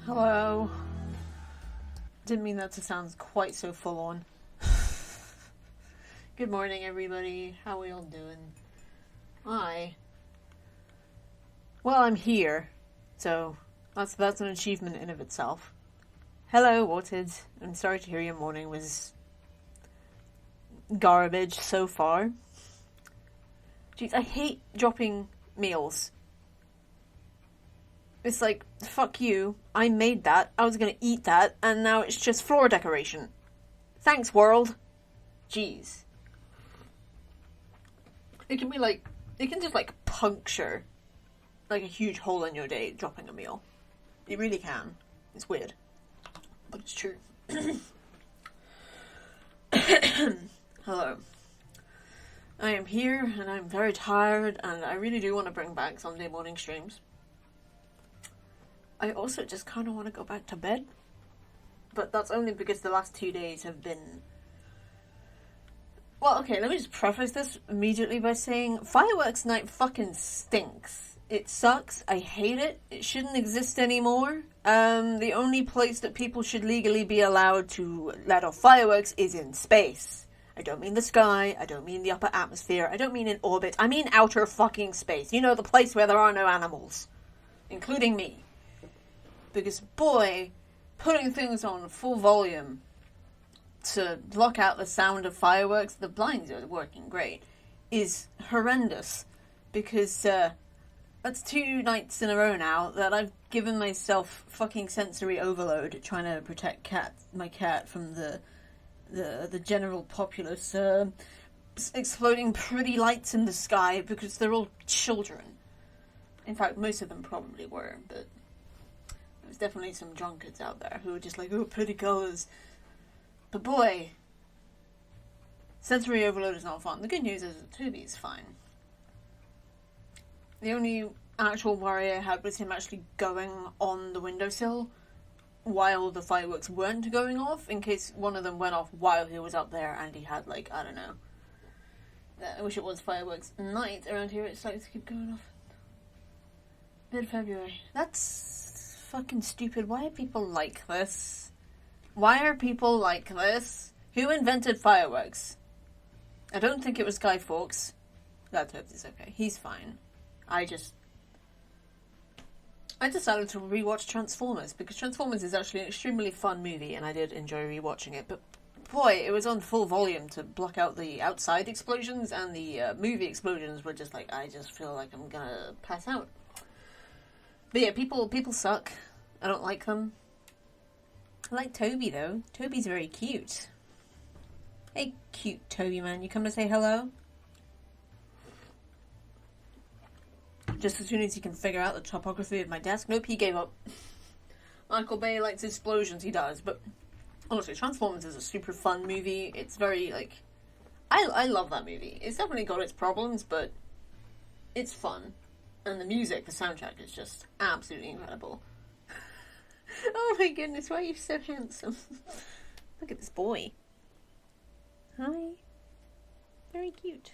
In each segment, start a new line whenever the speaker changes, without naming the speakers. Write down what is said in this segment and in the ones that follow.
Hello. Didn't mean that to sound quite so full on. Good morning, everybody. How are we all doing? Well, I'm here, so that's an achievement in of itself. Hello, Watered. I'm sorry to hear your morning was garbage so far. Jeez, I hate dropping meals. It's like, fuck you, I made that, I was gonna eat that, and now it's just floor decoration. Thanks, world. Jeez. It can be like, it can just like puncture like a huge hole in your day, dropping a meal. It really can. It's weird. But it's true. Hello. I am here, and I'm very tired, and I really do want to bring back Sunday morning streams. I also just kind of want to go back to bed. But that's only because the last 2 days have been... Well, okay, let me just preface this immediately by saying fireworks night fucking stinks. It sucks. I hate it. It shouldn't exist anymore. The only place that people should legally be allowed to let off fireworks is in space. I don't mean the sky. I don't mean the upper atmosphere. I don't mean in orbit. I mean outer fucking space. You know, the place where there are no animals. Including me. Because, boy, putting things on full volume to block out the sound of fireworks, the blinds are working great, is horrendous. Because that's 2 nights in a row now that I've given myself fucking sensory overload trying to protect my cat from the general populace exploding pretty lights in the sky because they're all children. In fact, most of them probably were, but there's definitely some drunkards out there who are just like, oh, pretty colours. But boy, sensory overload is not fun. The good news is that Toby's fine. The only actual worry I had was him actually going on the windowsill while the fireworks weren't going off, in case one of them went off while he was up there and he had, like, I don't know. I wish it was fireworks night around here. It's like to keep going off. Mid-February. That's fucking stupid. Why are people like this? Why are people like this? Who invented fireworks? I don't think it was Guy Fawkes. That hope is okay. He's fine. I decided to rewatch Transformers, because Transformers is actually an extremely fun movie, and I did enjoy rewatching it, but boy, it was on full volume to block out the outside explosions, and the movie explosions were just like, I just feel like I'm gonna pass out. But yeah, people suck. I don't like them. I like Toby, though. Toby's very cute. Hey, cute Toby man, you come to say hello? Just as soon as he can figure out the topography of my desk. Nope, he gave up. Michael Bay likes explosions, he does. But honestly, Transformers is a super fun movie. It's very, like... I love that movie. It's definitely got its problems, but it's fun. And the music, the soundtrack is just absolutely incredible. Oh my goodness, why are you so handsome? Look at this boy. Hi. Very cute.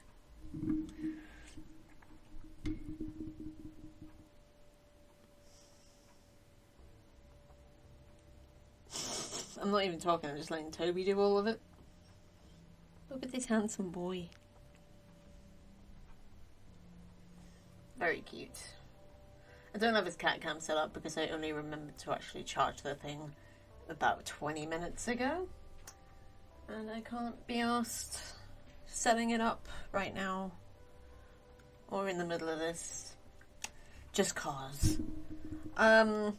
I'm not even talking, I'm just letting Toby do all of it. Look at this handsome boy. Very cute. I don't have his cat cam set up because I only remembered to actually charge the thing about 20 minutes ago. And I can't be asked setting it up right now. Or in the middle of this. Just cause. I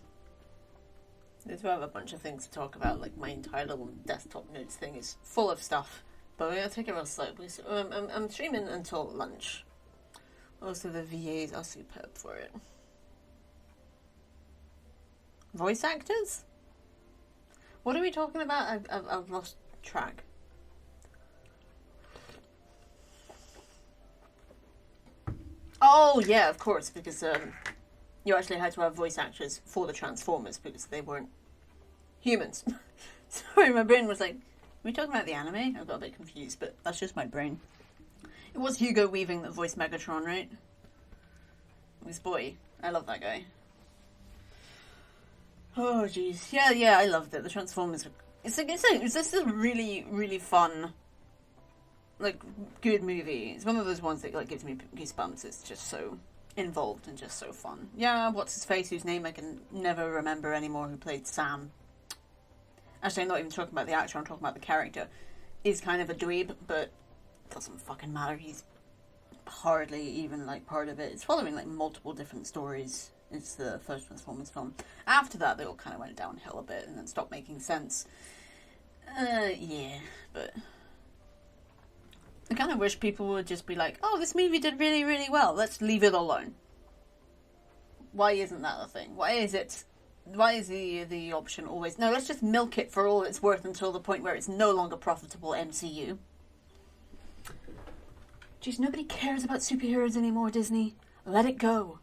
do have a bunch of things to talk about, like my entire little desktop notes thing is full of stuff. But we're going to take it real slowly. So, I'm streaming until lunch. Also, the VAs are superb for it. Voice actors? What are we talking about? I've lost track. Oh, yeah, of course, because you actually had to have voice actors for the Transformers because they weren't humans. Sorry, my brain was like, are we talking about the anime? I got a bit confused, but that's just my brain. It was Hugo Weaving that voiced Megatron, right? This boy. I love that guy. Oh, jeez. Yeah, I loved it. The Transformers. It's just a really, really fun, like, good movie. It's one of those ones that, like, gives me goosebumps. It's just so involved and just so fun. Yeah, what's his face, whose name I can never remember anymore, who played Sam. Actually, I'm not even talking about the actor, I'm talking about the character. He's kind of a dweeb, but it doesn't fucking matter. He's hardly even, like, part of it. It's following, like, multiple different stories. It's the first Transformers film. After that, they all kind of went downhill a bit and then stopped making sense. Yeah, but I kind of wish people would just be like, oh, this movie did really, really well. Let's leave it alone. Why isn't that a thing? Why is the option always, no, let's just milk it for all it's worth until the point where it's no longer profitable, MCU. Jeez, nobody cares about superheroes anymore, Disney. Let it go.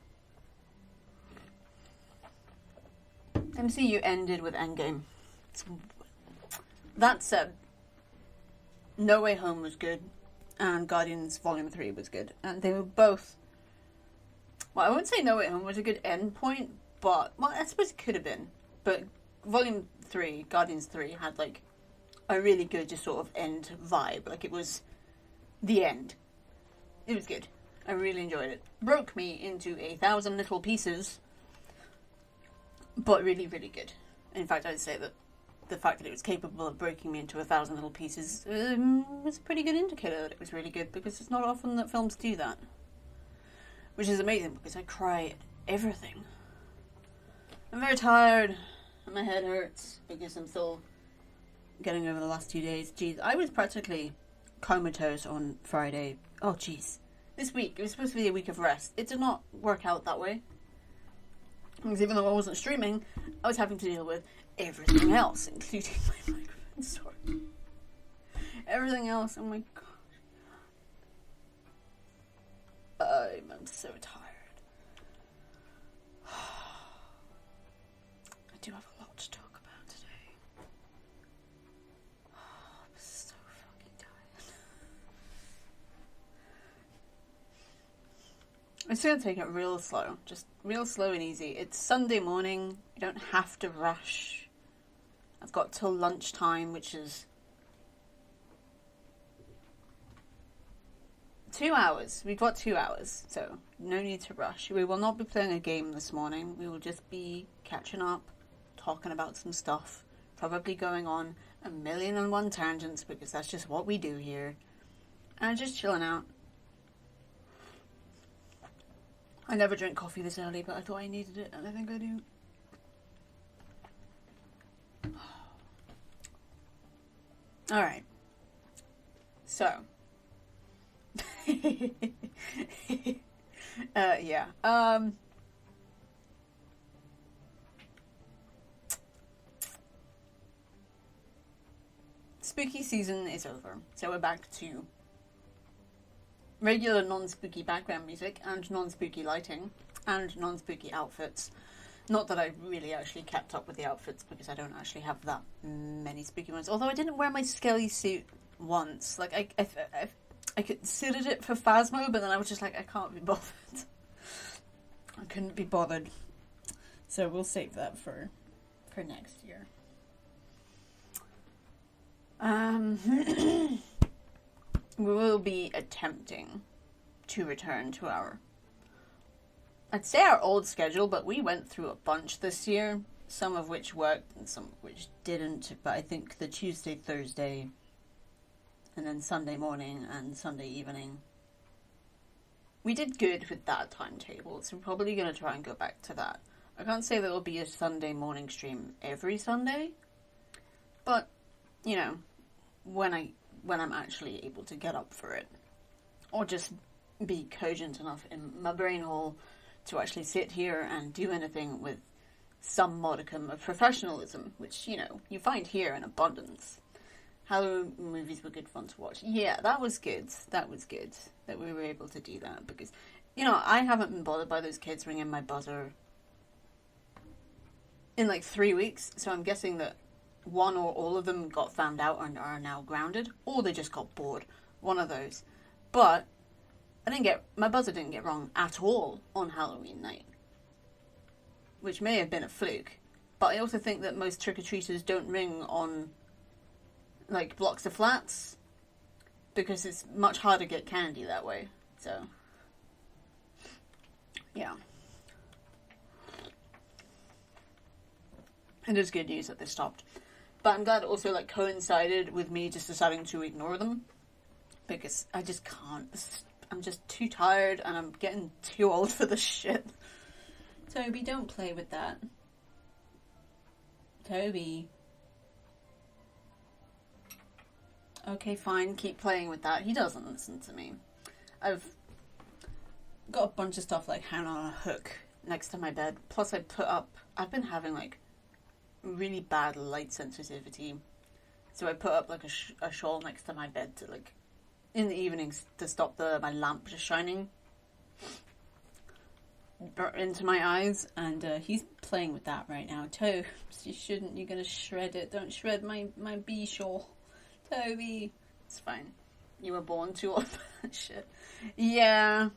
MCU ended with Endgame. That said, No Way Home was good, and Guardians Volume 3 was good, and they were both... Well, I wouldn't say No Way Home was a good end point, but... Well, I suppose it could have been. But Volume 3, Guardians 3, had, like, a really good just sort of end vibe. Like, it was the end. It was good. I really enjoyed it. Broke me into 1,000 little pieces, but really, really good. In fact, I'd say that the fact that it was capable of breaking me into 1,000 little pieces was a pretty good indicator that it was really good, because it's not often that films do that. Which is amazing, because I cry at everything. I'm very tired, and my head hurts, because I'm still getting over the last 2 days. Jeez, I was practically comatose on Friday. Oh, jeez. This week, it was supposed to be a week of rest. It did not work out that way. Because even though I wasn't streaming, I was having to deal with everything else, including my microphone story. Everything else, oh my god. I'm so tired. I do have a lot to talk about today. I'm so fucking tired. I'm just going to take it real slow. Just real slow and easy. It's Sunday morning. You don't have to rush. I've got till lunchtime, which is 2 hours. We've got 2 hours, so no need to rush. We will not be playing a game this morning. We will just be catching up, talking about some stuff, probably going on 1,000,001 tangents, because that's just what we do here, and just chilling out. I never drink coffee this early, but I thought I needed it, and I think I do. Alright. So. Yeah. Spooky season is over, so we're back to regular non-spooky background music and non-spooky lighting and non-spooky outfits. Not that I really actually kept up with the outfits, because I don't actually have that many spooky ones. Although I didn't wear my skelly suit once. Like, I considered it for Phasmo, but then I was just like, I can't be bothered. I couldn't be bothered. So we'll save that for next year. We will be attempting to return to I'd say our old schedule, but we went through a bunch this year, some of which worked and some of which didn't, but I think the Tuesday, Thursday, and then Sunday morning and Sunday evening, we did good with that timetable, so we're probably going to try and go back to that. I can't say there will be a Sunday morning stream every Sunday, but, you know, when I'm actually able to get up for it, or just be cogent enough in my brain hole to actually sit here and do anything with some modicum of professionalism, which, you know, you find here in abundance. Halloween movies were good fun to watch. Yeah, that was good. That was good that we were able to do that, because, you know, I haven't been bothered by those kids ringing my buzzer in like 3 weeks, so I'm guessing that one or all of them got found out and are now grounded, or they just got bored. One of those. But my buzzer didn't get wrong at all on Halloween night, which may have been a fluke, But I also think that most trick-or-treaters don't ring on, like, blocks of flats, because it's much harder to get candy that way. So, yeah. It is good news that they stopped. But I'm glad it also, like, coincided with me just deciding to ignore them. Because I just can't. I'm just too tired and I'm getting too old for this shit. Toby, don't play with that. Toby. Okay, fine, keep playing with that. He doesn't listen to me. I've got a bunch of stuff like hanging on a hook next to my bed. Plus I've been having like really bad light sensitivity. So I put up like a shawl next to my bed to like, in the evenings to stop my lamp just shining into my eyes, and he's playing with that right now. Toby, you shouldn't. You're gonna shred it. Don't shred my bee shawl, Toby. It's fine. You were born too old for that shit. Yeah,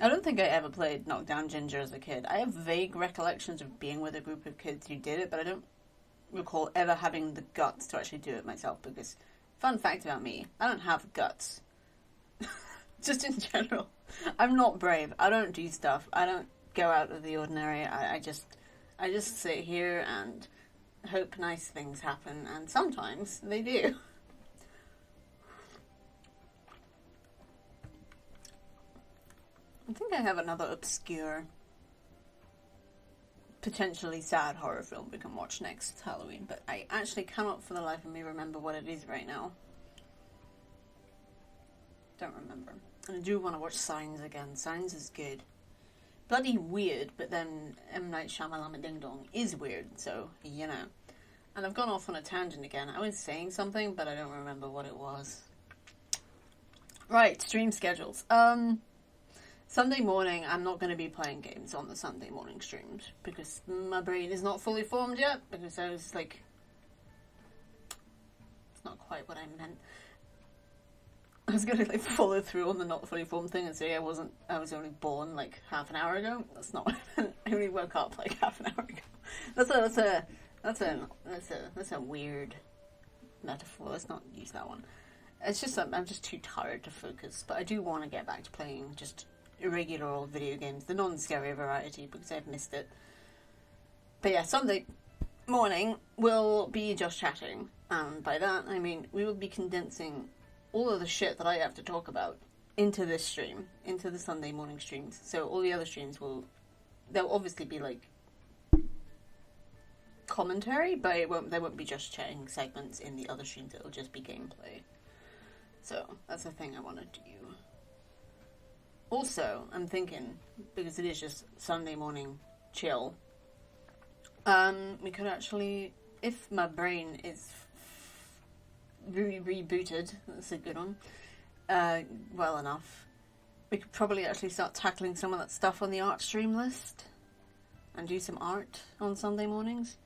I don't think I ever played Knockdown Ginger as a kid. I have vague recollections of being with a group of kids who did it, but I don't recall ever having the guts to actually do it myself. Because, fun fact about me, I don't have guts. Just in general. I'm not brave. I don't do stuff. I don't go out of the ordinary. I just sit here and hope nice things happen, and sometimes they do. I think I have another obscure, potentially sad horror film we can watch next Halloween, but I actually cannot for the life of me remember what it is right now. Don't remember. And I do want to watch Signs again. Signs is good. Bloody weird, but then M. Night Shyamalan Ding Dong is weird, so, you know. And I've gone off on a tangent again. I was saying something, but I don't remember what it was. Right, stream schedules. Sunday morning, I'm not going to be playing games on the Sunday morning streams, because my brain is not fully formed yet, because I was like... It's not quite what I meant. I was going to like follow through on the not fully formed thing and say I was only born like half an hour ago. That's not what I meant. I only woke up like half an hour ago. That's a weird metaphor. Let's not use that one. It's just that I'm just too tired to focus, but I do want to get back to playing just irregular old video games, the non-scary variety, because I've missed it. But yeah, Sunday morning we'll be just chatting, and by that I mean we will be condensing all of the shit that I have to talk about into this stream, into the Sunday morning streams. So all the other streams they'll obviously be like commentary, but they won't be just chatting segments in the other streams. It'll just be gameplay. So that's the thing I want to do. Also, I'm thinking, because it is just Sunday morning chill, we could actually, if my brain is rebooted, that's a good one, well enough, we could probably actually start tackling some of that stuff on the art stream list and do some art on Sunday mornings.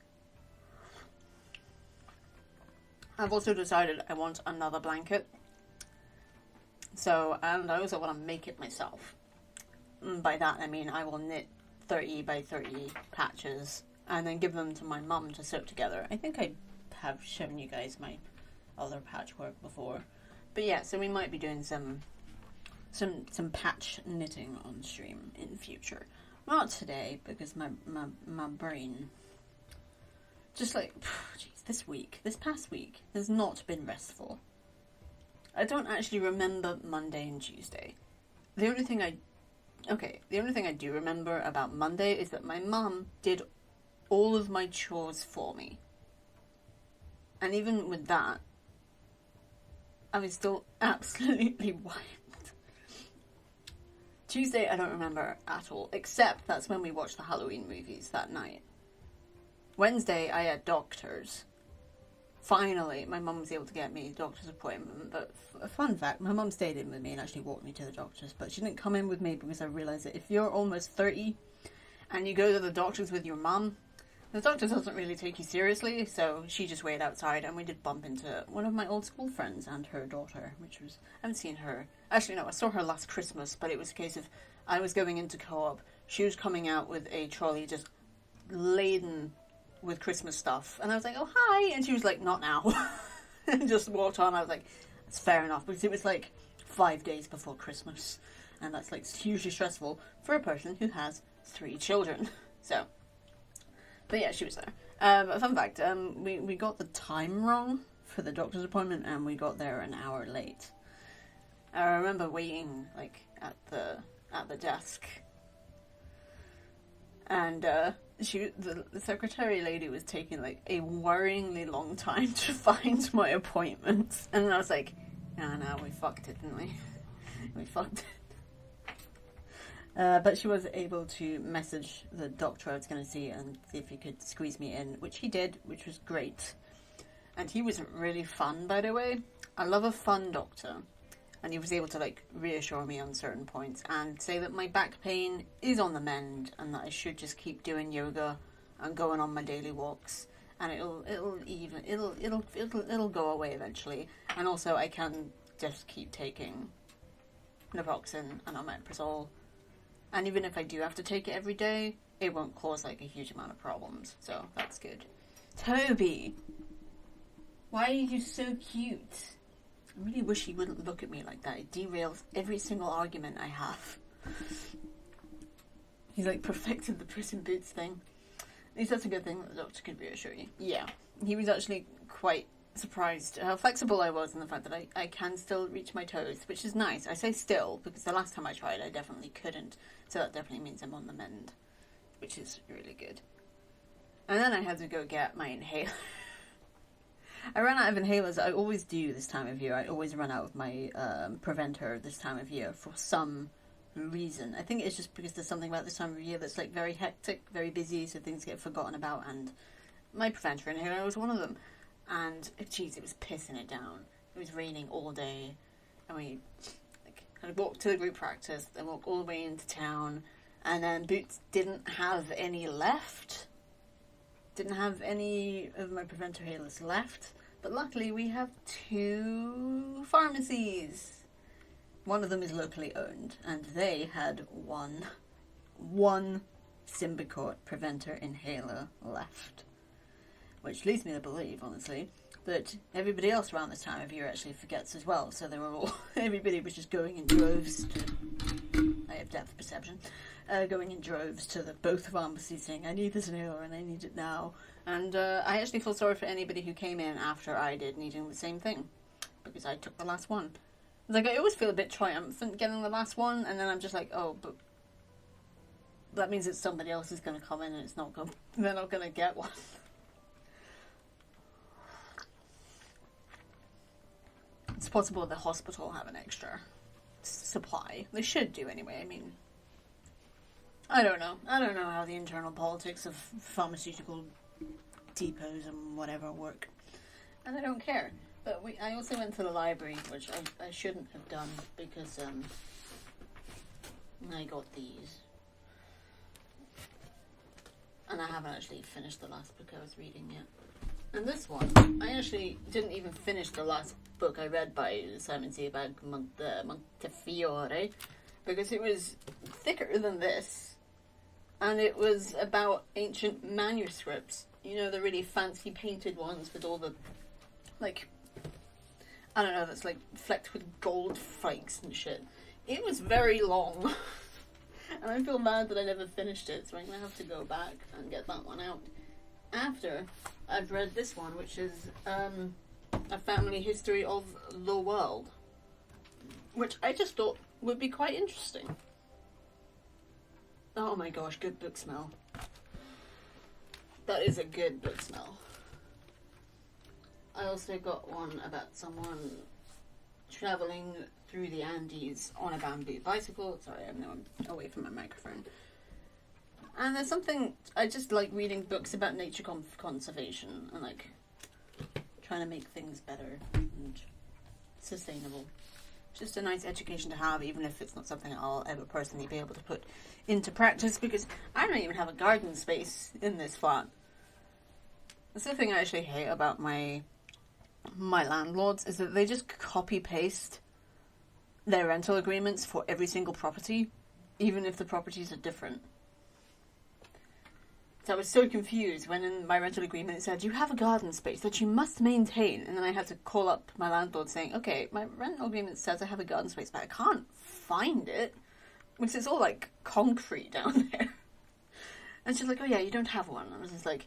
I've also decided I want another blanket, and I also want to make it myself. And by that I mean I will knit 30 by 30 patches and then give them to my mum to sew together. I think I have shown you guys my other patchwork before, but yeah, so we might be doing some patch knitting on stream in future. Not today, because my brain just like this past week has not been restful. I don't actually remember Monday and Tuesday. The only thing I do remember about Monday is that my mum did all of my chores for me, and even with that I was still absolutely wiped. Tuesday I don't remember at all, except that's when we watched the Halloween movies that night. Wednesday I had doctors. Finally, my mum was able to get me a doctor's appointment, but a fun fact, my mum stayed in with me and actually walked me to the doctor's, but she didn't come in with me because I realised that if you're almost 30 and you go to the doctor's with your mum, the doctor doesn't really take you seriously, so she just waited outside, and we did bump into one of my old school friends and her daughter, which was, I haven't seen her, actually no, I saw her last Christmas, but it was a case of, I was going into co-op, she was coming out with a trolley just laden with Christmas stuff. And I was like, oh, hi. And she was like, not now. And just walked on. I was like, it's fair enough. Because it was like 5 days before Christmas. And that's like hugely stressful for a person who has 3 children. So, but yeah, she was there. Fun fact, we got the time wrong for the doctor's appointment, and we got there an hour late. I remember waiting like at the desk, and the secretary lady was taking like a worryingly long time to find my appointment, and I was like, no, we fucked it, didn't we? We fucked it. But she was able to message the doctor I was going to see and see if he could squeeze me in, which he did, which was great. And he was really fun, by the way. I love a fun doctor. And he was able to, like, reassure me on certain points and say that my back pain is on the mend and that I should just keep doing yoga and going on my daily walks. And it'll go away eventually. And also I can just keep taking naproxen and omeprazole. And even if I do have to take it every day, it won't cause like a huge amount of problems. So that's good. Toby, why are you so cute? I really wish he wouldn't look at me like that. It derails every single argument I have. He's like perfected the Puss in Boots thing. At least that's a good thing that the doctor could reassure you. Yeah, he was actually quite surprised how flexible I was and the fact that I can still reach my toes, which is nice. I say still because the last time I tried I definitely couldn't, so that definitely means I'm on the mend, which is really good. And then I had to go get my inhaler. I ran out of inhalers. I always do this time of year. I always run out of my preventer this time of year for some reason. I think it's just because there's something about this time of year that's like very hectic, very busy, so things get forgotten about, and my preventer inhaler was one of them. And, jeez, it was pissing it down. It was raining all day. And we kind of walked to the group practice, then walked all the way into town. And then Boots didn't have any left. Didn't have any of my preventer inhalers left. But luckily we have 2 pharmacies. One of them is locally owned. And they had one Symbicort preventer inhaler left. Which leads me to believe, honestly, that everybody else around this time of year actually forgets as well. So they were all, everybody was just going in droves to, I have depth perception, going in droves to both pharmacies saying, I need this inhaler and I need it now. And I actually feel sorry for anybody who came in after I did needing the same thing, because I took the last one. Like, I always feel a bit triumphant getting the last one, and then I'm just like, oh, but that means that somebody else is going to come in and they're not going to get one. It's possible the hospital have an extra supply. They should do anyway. I mean, I don't know how the internal politics of pharmaceutical depots and whatever work. And I don't care. But I also went to the library, which I shouldn't have done, because I got these. And I haven't actually finished the last book I was reading yet. And this one, I actually didn't even finish the last book I read by Simon Sebag Montefiore, because it was thicker than this, and it was about ancient manuscripts. You know, the really fancy painted ones with all the, like, I don't know, that's like flecked with gold flakes and shit. It was very long, and I feel bad that I never finished it, so I'm going to have to go back and get that one out after I've read this one, which is A Family History of the World, which I just thought would be quite interesting. Oh my gosh, good book smell. That is a good book smell. I also got one about someone traveling through the Andes on a bamboo bicycle. Sorry, I'm away from my microphone. And there's something, I just like reading books about nature conservation and like trying to make things better and sustainable. Just a nice education to have, even if it's not something I'll ever personally be able to put into practice, because I don't even have a garden space in this flat. That's the thing I actually hate about my landlords, is that they just copy paste their rental agreements for every single property, even if the properties are different. So I was so confused when in my rental agreement it said, you have a garden space that you must maintain. And then I had to call up my landlord saying, okay, my rental agreement says I have a garden space, but I can't find it. Because it's all like concrete down there. And she's like, oh yeah, you don't have one. And I was just like,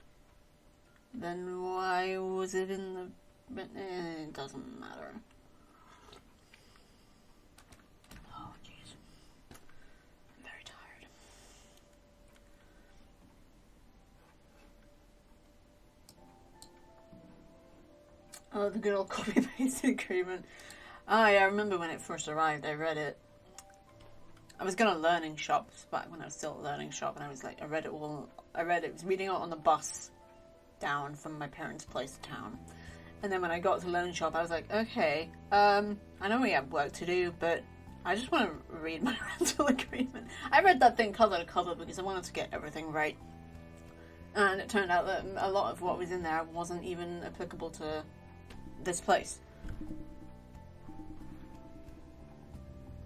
then why was it in the... It doesn't matter. Oh, jeez. I'm very tired. Oh, the good old copy-paste agreement. Oh yeah, I remember when it first arrived, I read it. I was going to learning shops back when I was still at learning shop, and I was like, I read it, was reading it on the bus down from my parents' place to town. And then when I got to learning shop, I was like, okay, I know we have work to do, but I just want to read my rental agreement. I read that thing cover to cover because I wanted to get everything right. And it turned out that a lot of what was in there wasn't even applicable to this place.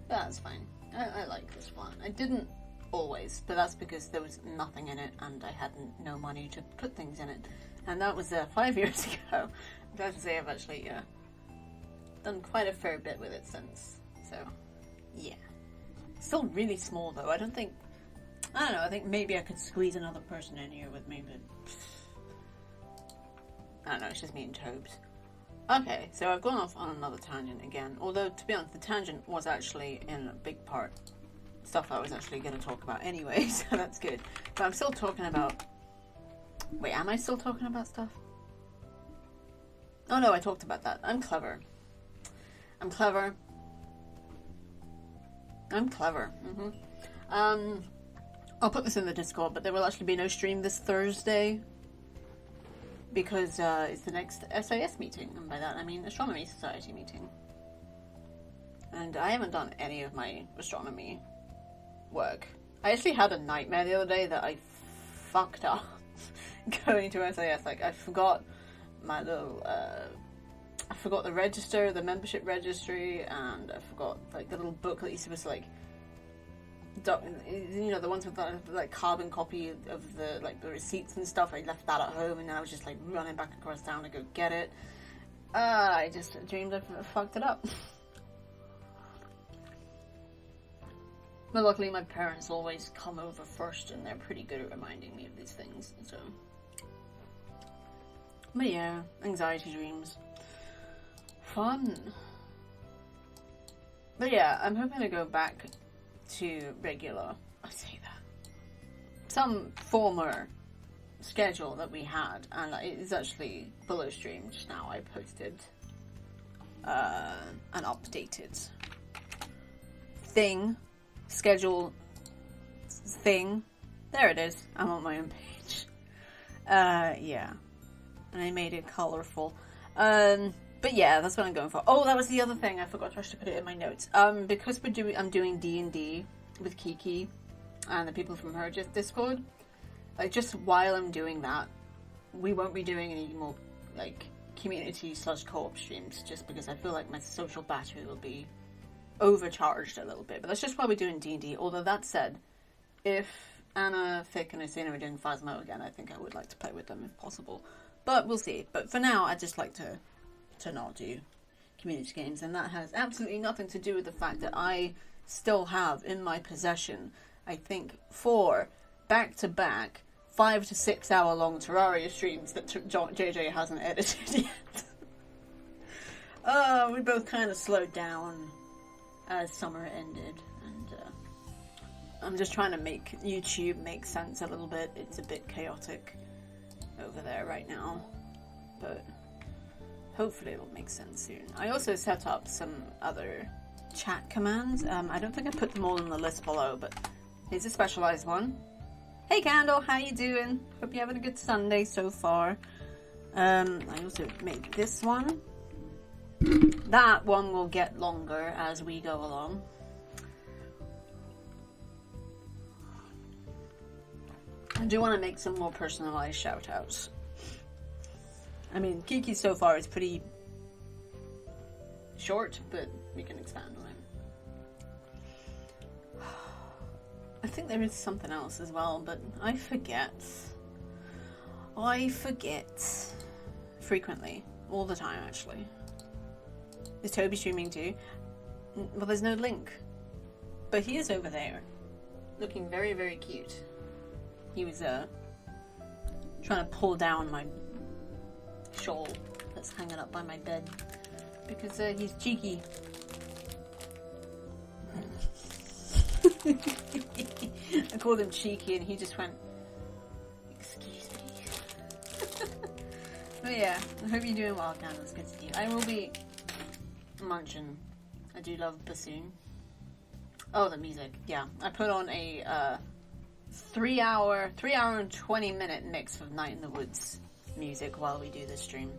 That's fine. I like this one. I didn't always, but that's because there was nothing in it and I had no money to put things in it. And that was 5 years ago. I'm glad to say I've actually done quite a fair bit with it since. So, yeah. Still really small though. I don't know, I think maybe I could squeeze another person in here with me, but... I don't know, it's just me and Tobes. Okay, so I've gone off on another tangent again. Although, to be honest, the tangent was actually in a big part stuff I was actually going to talk about anyway, so that's good. But I'm still talking about... Wait, am I still talking about stuff? Oh no, I talked about that. I'm clever. I'll put this in the Discord, but there will actually be no stream this Thursday. Because it's the next SAS meeting, and by that I mean Astronomy Society meeting. And I haven't done any of my astronomy work. I actually had a nightmare the other day that I fucked up going to SAS. Like, I forgot my little, I forgot the register, the membership registry, and I forgot, like, the little book that you're supposed to, like, you know, the ones with the, like, carbon copy of the, like, the receipts and stuff. I left that at home, and then I was just, like, running back across town to go get it. I just dreamed I fucked it up. But luckily my parents always come over first, and they're pretty good at reminding me of these things, so... But yeah, anxiety dreams. Fun. But yeah, I'm hoping to go back to regular, I say that, some former schedule that we had, and it is actually below stream just now. I posted an updated schedule thing. There it is. I'm on my own page. Yeah. And I made it colorful. But yeah, that's what I'm going for. Oh, that was the other thing. I forgot to actually put it in my notes. Because I'm doing D&D with Kiki and the people from her Discord. Like, just while I'm doing that, we won't be doing any more, like, community/co-op streams, just because I feel like my social battery will be overcharged a little bit. But that's just why we're doing D&D. Although, that said, if Anna, Fick, and Asina are doing Phasmo again, I think I would like to play with them if possible. But we'll see. But for now, I'd just like to not do community games, and that has absolutely nothing to do with the fact that I still have in my possession, I think, 4 back-to-back 5 to 6 hour long Terraria streams that JJ hasn't edited yet. We both kind of slowed down as summer ended, and I'm just trying to make YouTube make sense a little bit. It's a bit chaotic over there right now, but hopefully it'll make sense soon. I also set up some other chat commands. I don't think I put them all on the list below, but here's a specialized one. Hey Candle, how you doing? Hope you're having a good Sunday so far. I also made this one. That one will get longer as we go along. I do want to make some more personalized shout-outs. I mean, Kiki so far is pretty short, but we can expand on it. I think there is something else as well, but I forget. I forget frequently, all the time actually. Is Toby streaming too? Well, there's no link, but he is over there, looking very, very cute. He was trying to pull down my shawl that's hanging up by my bed because he's cheeky. I called him cheeky and he just went, excuse me. But yeah, I hope you're doing well, Candle. It's good to see you. I will be munching. I do love bassoon. Oh, the music. Yeah, I put on a 3 hour and 20 minute mix of Night in the Woods music while we do this stream.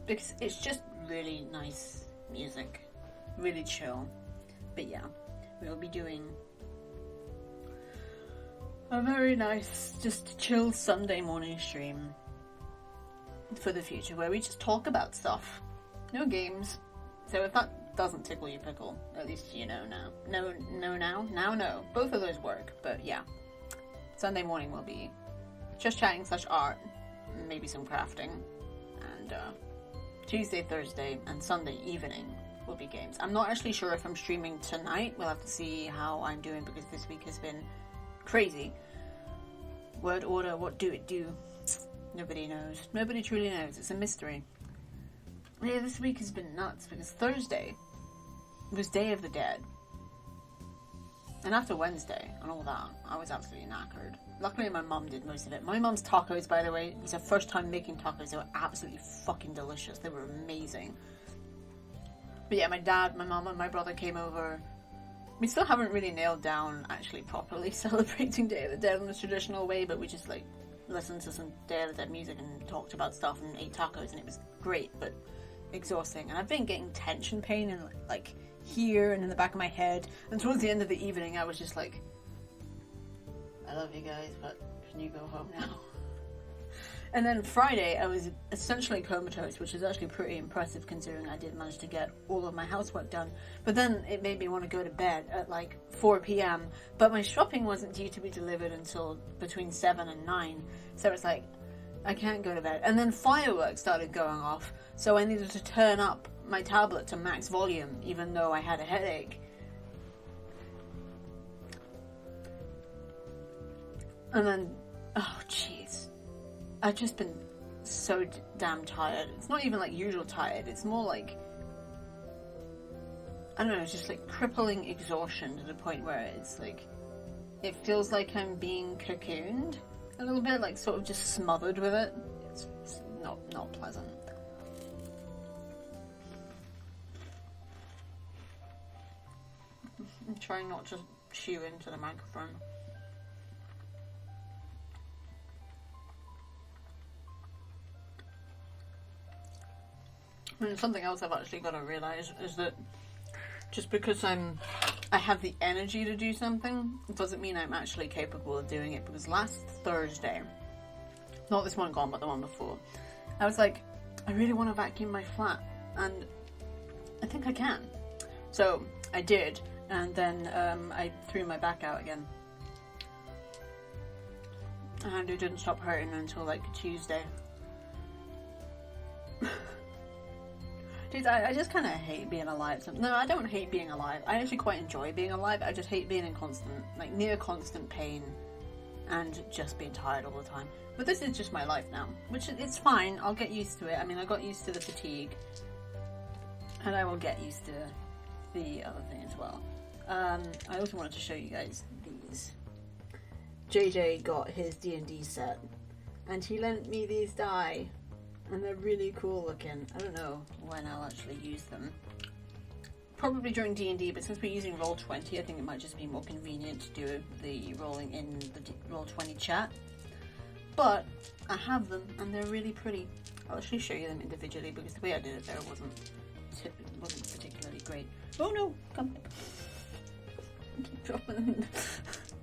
Because it's just really nice music. Really chill. But yeah, we'll be doing a very nice, just chill Sunday morning stream for the future where we just talk about stuff. No games. So if that doesn't tickle your pickle, at least you know now. No. Both of those work, but yeah. Sunday morning will be just chatting / art, maybe some crafting, and Tuesday, Thursday, and Sunday evening will be games. I'm not actually sure if I'm streaming tonight. We'll have to see how I'm doing because this week has been crazy. Word order, what do it do? Nobody knows. Nobody truly knows. It's a mystery. Yeah, this week has been nuts because Thursday was Day of the Dead. And after Wednesday and all that, I was absolutely knackered. Luckily, my mum did most of it. My mum's tacos, by the way, it was her first time making tacos. They were absolutely fucking delicious. They were amazing. But yeah, my dad, my mum, and my brother came over. We still haven't really nailed down actually properly celebrating Day of the Dead in the traditional way, but we just like listened to some Day of the Dead music and talked about stuff and ate tacos, and it was great, but exhausting. And I've been getting tension pain in like here and in the back of my head, and towards the end of the evening I was just like, I love you guys, but can you go home now? And then Friday I was essentially comatose, which is actually pretty impressive considering I did manage to get all of my housework done. But then it made me want to go to bed at like 4 p.m. But my shopping wasn't due to be delivered until between 7 and 9. So it's like, I can't go to bed. And then fireworks started going off, so I needed to turn up my tablet to max volume even though I had a headache. And then, oh jeez, I've just been so damn tired. It's not even like usual tired, it's more like, I don't know, it's just like crippling exhaustion to the point where it's like, it feels like I'm being cocooned a little bit, like sort of just smothered with it. It's not pleasant. I'm trying not to chew into the microphone. And something else I've actually got to realise is that just because I have the energy to do something, it doesn't mean I'm actually capable of doing it. Because last Thursday, not this one gone, but the one before, I was like, I really want to vacuum my flat, and I think I can. So I did, and then I threw my back out again. And it didn't stop hurting until like Tuesday. Dude, I just kind of hate being alive. No, I don't hate being alive. I actually quite enjoy being alive. I just hate being in constant, like near constant pain and just being tired all the time. But this is just my life now, which it's fine. I'll get used to it. I mean, I got used to the fatigue, and I will get used to the other thing as well. I also wanted to show you guys these. JJ got his D&D set, and he lent me these die. And they're really cool looking. I don't know when I'll actually use them. Probably during D&D, but since we're using Roll20, I think it might just be more convenient to do the rolling in the Roll20 chat. But I have them, and they're really pretty. I'll actually show you them individually because the way I did it there wasn't particularly great. Oh no! Come. I keep dropping them.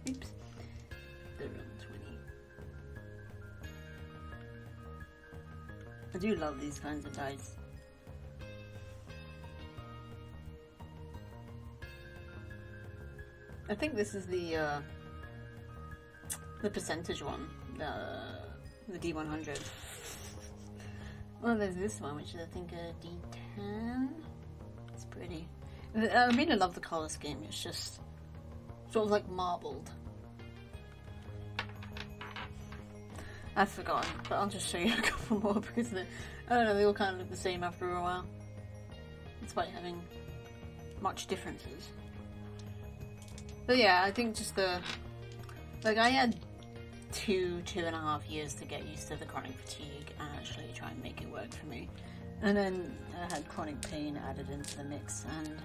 Oops. They're Roll20. I do love these kinds of dice. I think this is the percentage one. the D100. Well, there's this one, which is, I think, a D10. It's pretty. I really love the colour scheme. It's just sort of like marbled. I've forgotten, but I'll just show you a couple more because I don't know, they all kind of look the same after a while. Despite having much differences. But yeah, I think just like I had 2.5 years to get used to the chronic fatigue and actually try and make it work for me. And then I had chronic pain added into the mix, and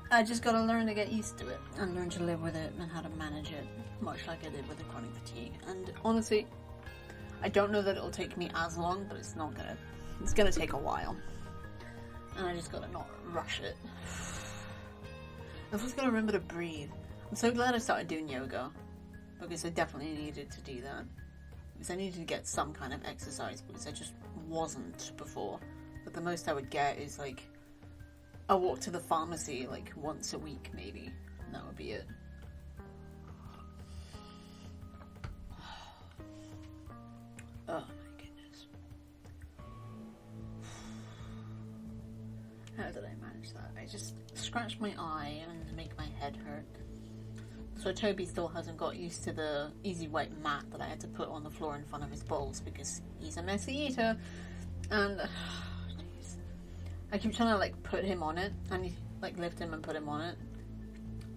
I just gotta learn to get used to it and learn to live with it and how to manage it, much like I did with the chronic fatigue. And honestly, I don't know that it'll take me as long, but it's gonna take a while. And I just gotta not rush it. I've just gotta remember to breathe. I'm so glad I started doing yoga, because I definitely needed to do that. Because I needed to get some kind of exercise, because I just wasn't before. But the most I would get is like a walk to the pharmacy like once a week maybe, and that would be it. Oh my goodness. How did I manage that? I just scratched my eye and make my head hurt. So Toby still hasn't got used to the easy white mat that I had to put on the floor in front of his bowls because he's a messy eater. And geez. I keep trying to like put him on it and like lift him and put him on it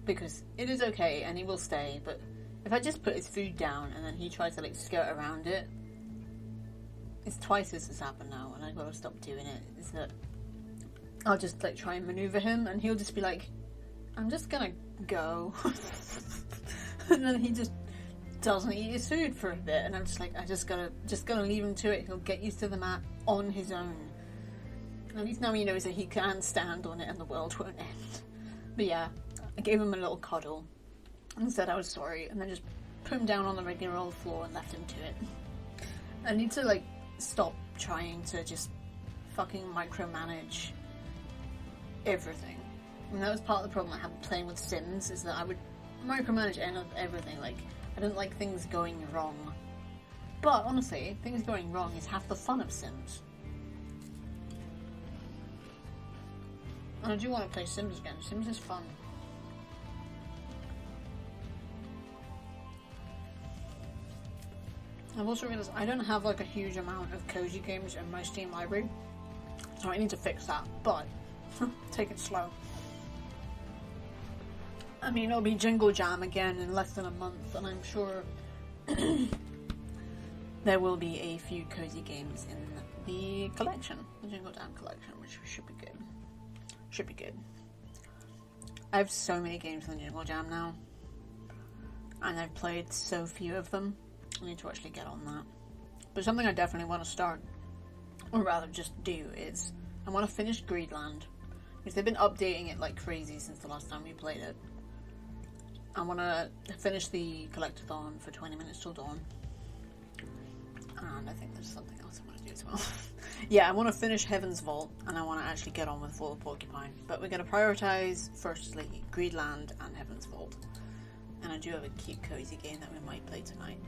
because it is okay and he will stay, but if I just put his food down and then he tries to like skirt around it, it's twice this has happened now and I've got to stop doing it. Is that I'll just like try and maneuver him and he'll just be like, I'm just gonna go. And then he just doesn't eat his food for a bit and I'm just like, I just gotta leave him to it. He'll get used to the mat on his own. At least now he knows that he can stand on it and the world won't end. But yeah, I gave him a little cuddle and said I was sorry and then just put him down on the regular old floor and left him to it. I need to like stop trying to just fucking micromanage everything. And that was part of the problem I had playing with Sims, is that I would micromanage everything. Like, I didn't like things going wrong. But honestly, things going wrong is half the fun of Sims. And I do want to play Sims again. Sims is fun. I've also realised I don't have like a huge amount of cozy games in my Steam library, so I need to fix that, but take it slow. I mean, it'll be Jingle Jam again in less than a month, and I'm sure there will be a few cozy games in the collection, the Jingle Jam collection, which should be good. Should be good. I have so many games in the Jingle Jam now, and I've played so few of them. I need to actually get on that. But something I definitely want to start, or rather just do, is I want to finish Greedland, because they've been updating it like crazy since the last time we played it. I want to finish the collectathon for 20 minutes till dawn. And I think there's something else I want to do as well. Yeah, I want to finish Heaven's Vault, and I want to actually get on with Fall of Porcupine. But we're going to prioritise, firstly, Greedland and Heaven's Vault. And I do have a cute cozy game that we might play tonight.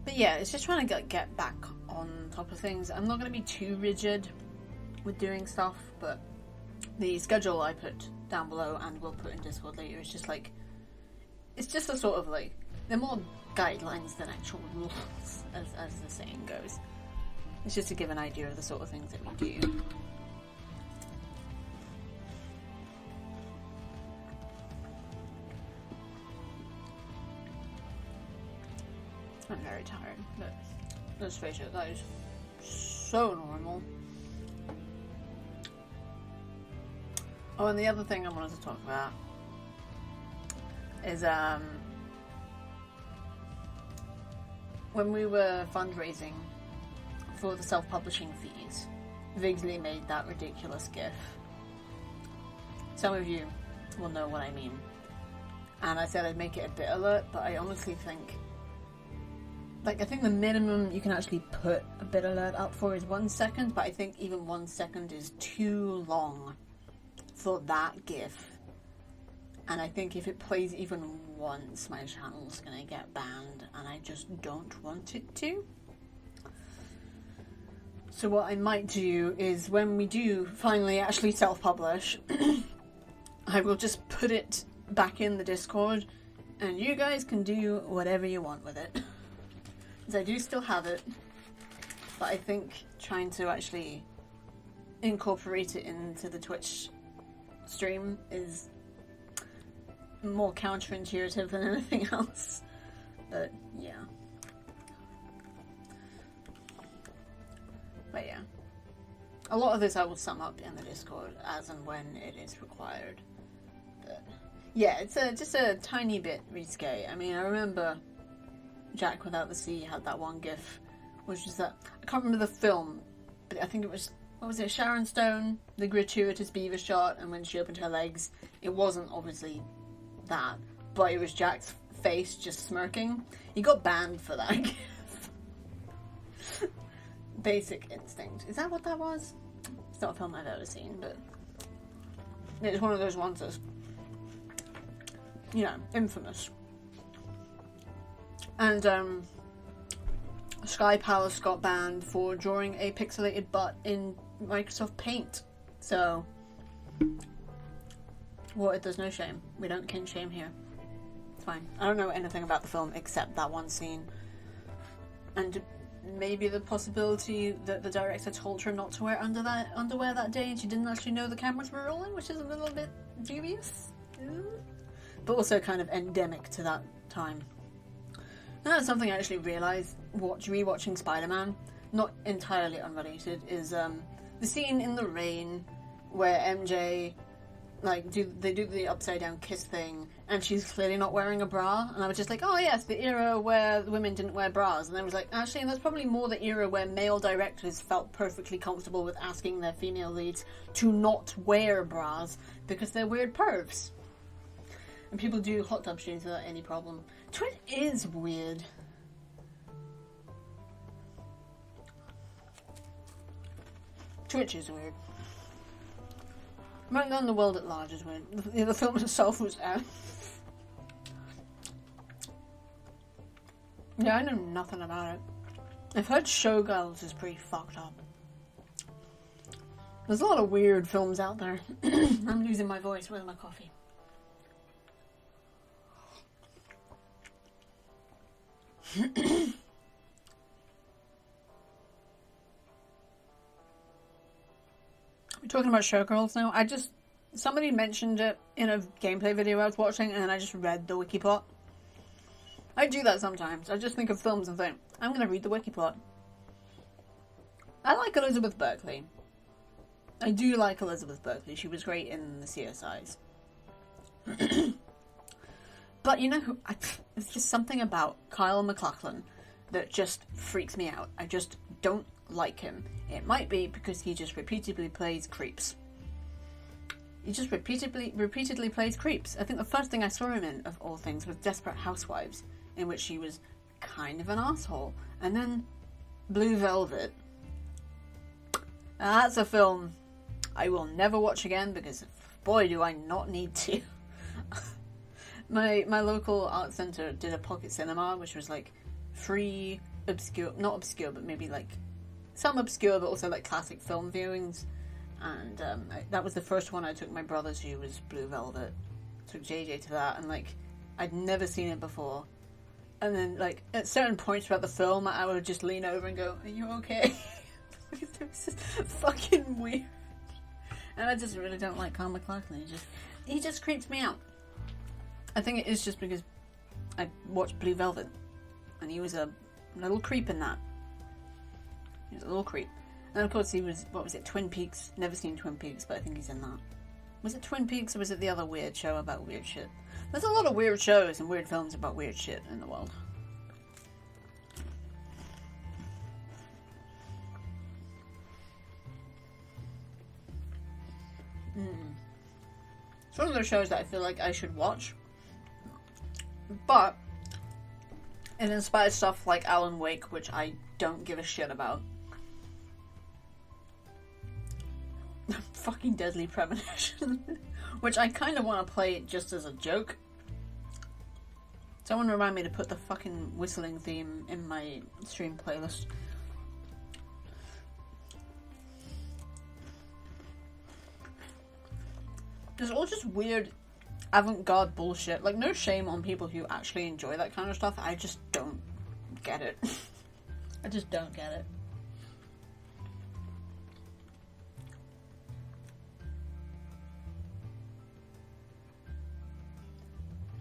But yeah, it's just trying to get back on top of things. I'm not going to be too rigid with doing stuff, but the schedule I put down below and we'll put in Discord later is just like, it's just a sort of like, they're more guidelines than actual rules, as the saying goes. It's just to give an idea of the sort of things that we do. I'm very tired, but let's face it, that is so normal. Oh, and the other thing I wanted to talk about is when we were fundraising for the self-publishing fees, Vigsley made that ridiculous gif. Some of you will know what I mean. And I said I'd make it a bit alert, but I honestly think, like, I think the minimum you can actually put a bit alert up for is 1 second, but I think even 1 second is too long for that GIF And I think if it plays even once, my channel's gonna get banned, and I just don't want it to. So what I might do is, when we do finally actually self-publish, I will just put it back in the Discord, and you guys can do whatever you want with it. Because I do still have it, but I think trying to actually incorporate it into the Twitch stream is more counterintuitive than anything else. But yeah. But yeah. A lot of this I will sum up in the Discord as and when it is required. But yeah, it's just a tiny bit risque. I mean, I remember Jack Without the Sea had that one gif, which is that, I can't remember the film, but I think it was, what was it, Sharon Stone, the gratuitous beaver shot, and when she opened her legs, it wasn't obviously that, but it was Jack's face just smirking. He got banned for that gif. Basic Instinct. Is that what that was? It's not a film I've ever seen, but it's one of those ones that's, you know, infamous. And Sky Palace got banned for drawing a pixelated butt in Microsoft Paint. So, well, there's no shame. We don't king shame here. It's fine. I don't know anything about the film except that one scene. And maybe the possibility that the director told her not to wear underwear that day and she didn't actually know the cameras were rolling, which is a little bit dubious. But also kind of endemic to that time. And that's something I actually realised rewatching Spider-Man, not entirely unrelated, is the scene in the rain where MJ, like, they do the upside down kiss thing, and she's clearly not wearing a bra, and I was just like, oh yes, the era where women didn't wear bras, and I was like, actually, that's probably more the era where male directors felt perfectly comfortable with asking their female leads to not wear bras, because they're weird pervs. And people do hot tub scenes without any problem. Twitch is weird. Twitch is weird. Right now, the world at large is weird. The film itself was yeah, I know nothing about it. I've heard Showgirls is pretty fucked up. There's a lot of weird films out there. I'm losing my voice. Where's my coffee? We're talking about Showgirls now. Somebody mentioned it in a gameplay video I was watching, and I just read the wiki plot. I do that sometimes. I just think of films and think, I'm going to read the wiki plot. I like Elizabeth Berkley. I do like Elizabeth Berkley. She was great in the CSIs. But you know, it's just something about Kyle MacLachlan that just freaks me out. I just don't like him. It might be because he just repeatedly plays creeps. He just repeatedly plays creeps. I think the first thing I saw him in, of all things, was Desperate Housewives, in which he was kind of an asshole. And then Blue Velvet. Now, that's a film I will never watch again because, boy, do I not need to. My local art centre did a pocket cinema, which was like free, obscure, not obscure, but maybe like some obscure, but also like classic film viewings. And that was the first one I took my brother to, was Blue Velvet. Took JJ to that, and like I'd never seen it before. And then like at certain points throughout the film, I would just lean over and go, "Are you okay?" Because it was just fucking weird. And I just really don't like Kyle MacLachlan. He just creeps me out. I think it is just because I watched Blue Velvet, and he was a little creep in that. He was a little creep. And of course he was, what was it, Twin Peaks? Never seen Twin Peaks, but I think he's in that. Was it Twin Peaks, or was it the other weird show about weird shit? There's a lot of weird shows and weird films about weird shit in the world. It's one of those shows that I feel like I should watch. But it inspires stuff like Alan Wake, which I don't give a shit about. fucking Deadly Premonition, which I kind of want to play just as a joke. Someone remind me to put the fucking whistling theme in my stream playlist. There's all just weird avant-garde bullshit. Like, no shame on people who actually enjoy that kind of stuff. I just don't get it. I just don't get it.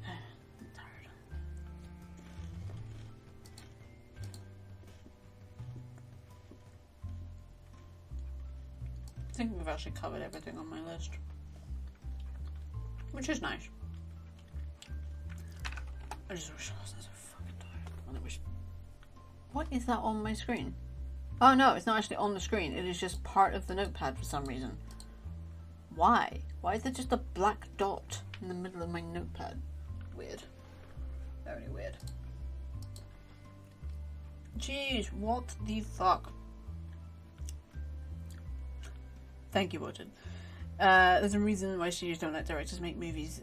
I'm tired. I think we've actually covered everything on my list, which is nice. I just wish I wasn't so fucking tired. I wish. What is that on my screen? Oh no, it's not actually on the screen. It is just part of the notepad for some reason. Why? Why is there just a black dot in the middle of my notepad? Weird. Very weird. Jeez, what the fuck? Thank you, Wooded. There's a reason why studios don't let directors make movies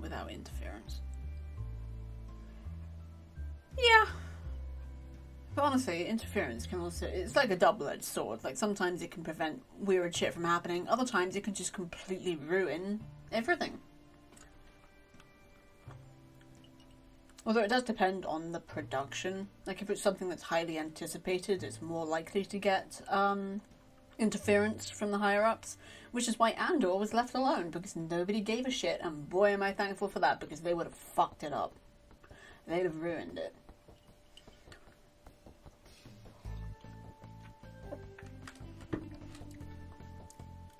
without interference. Yeah. But honestly, interference can also... It's like a double-edged sword. Like, sometimes it can prevent weird shit from happening. Other times it can just completely ruin everything. Although it does depend on the production. Like, if it's something that's highly anticipated, it's more likely to get interference from the higher-ups. Which is why Andor was left alone, because nobody gave a shit. And boy, am I thankful for that, because they would have fucked it up. They'd have ruined it.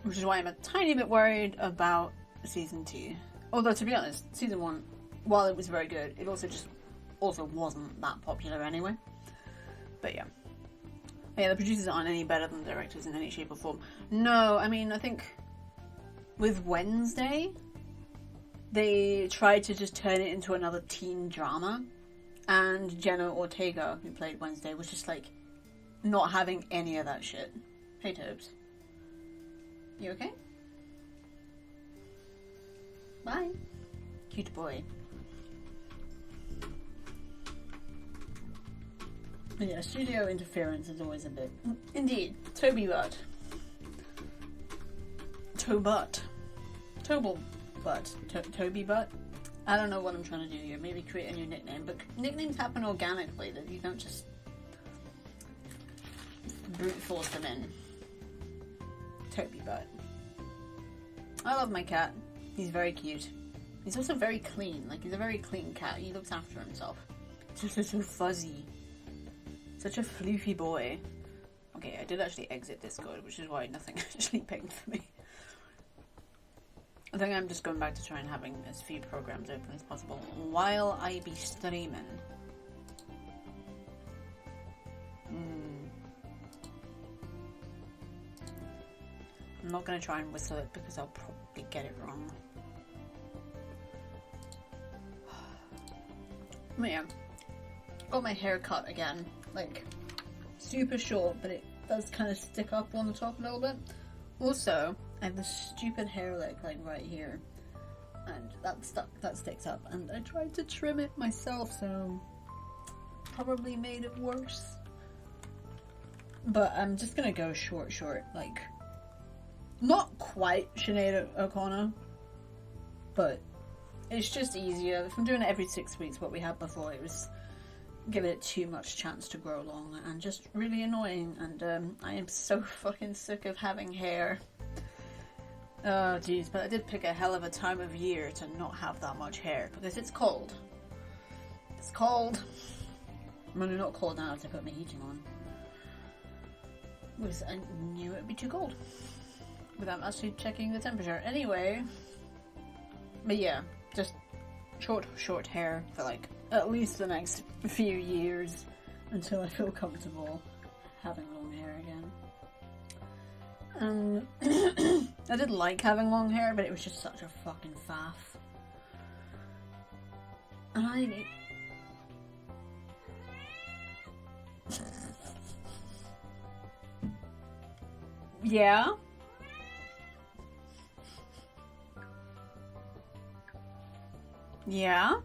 Which is why I'm a tiny bit worried about Season 2. Although, to be honest, Season 1, while it was very good, it also wasn't that popular anyway. But yeah. Yeah, the producers aren't any better than the directors in any shape or form. No, I mean, I think with Wednesday, they tried to just turn it into another teen drama. And Jenna Ortega, who played Wednesday, was just like, not having any of that shit. Hey, Tobes. You okay? Bye. Cute boy. But yeah, studio interference is always a bit... Indeed. Toby Butt. Tobutt. Tobal Butt. Toby Butt? I don't know what I'm trying to do here. Maybe create a new nickname. But nicknames happen organically. That you don't just brute force them in. Toby Butt. I love my cat. He's very cute. He's also very clean. Like, he's a very clean cat. He looks after himself. He's just so fuzzy. Such a floofy boy. Okay, I did actually exit Discord, which is why nothing actually pinged for me. I think I'm just going back to trying having as few programs open as possible while I be streaming. I'm not going to try and whistle it because I'll probably get it wrong. But yeah, got my hair cut again. Like, super short, but it does kind of stick up on the top a little bit. Also, I have this stupid hair like right here. And that sticks up. And I tried to trim it myself, so probably made it worse. But I'm just going to go short, like... Not quite Sinead O'Connor, but it's just easier. If I'm doing it every 6 weeks, what we had before, it was giving it too much chance to grow long and just really annoying. And I am so fucking sick of having hair. Oh jeez, but I did pick a hell of a time of year to not have that much hair because it's cold. It's cold. I mean, not cold now to put my heating on. Because I knew it would be too cold without actually checking the temperature. Anyway, but yeah, just short hair for like at least the next few years until I feel comfortable having long hair again. I did like having long hair, but it was just such a fucking faff. And I...
Yeah. Yeah.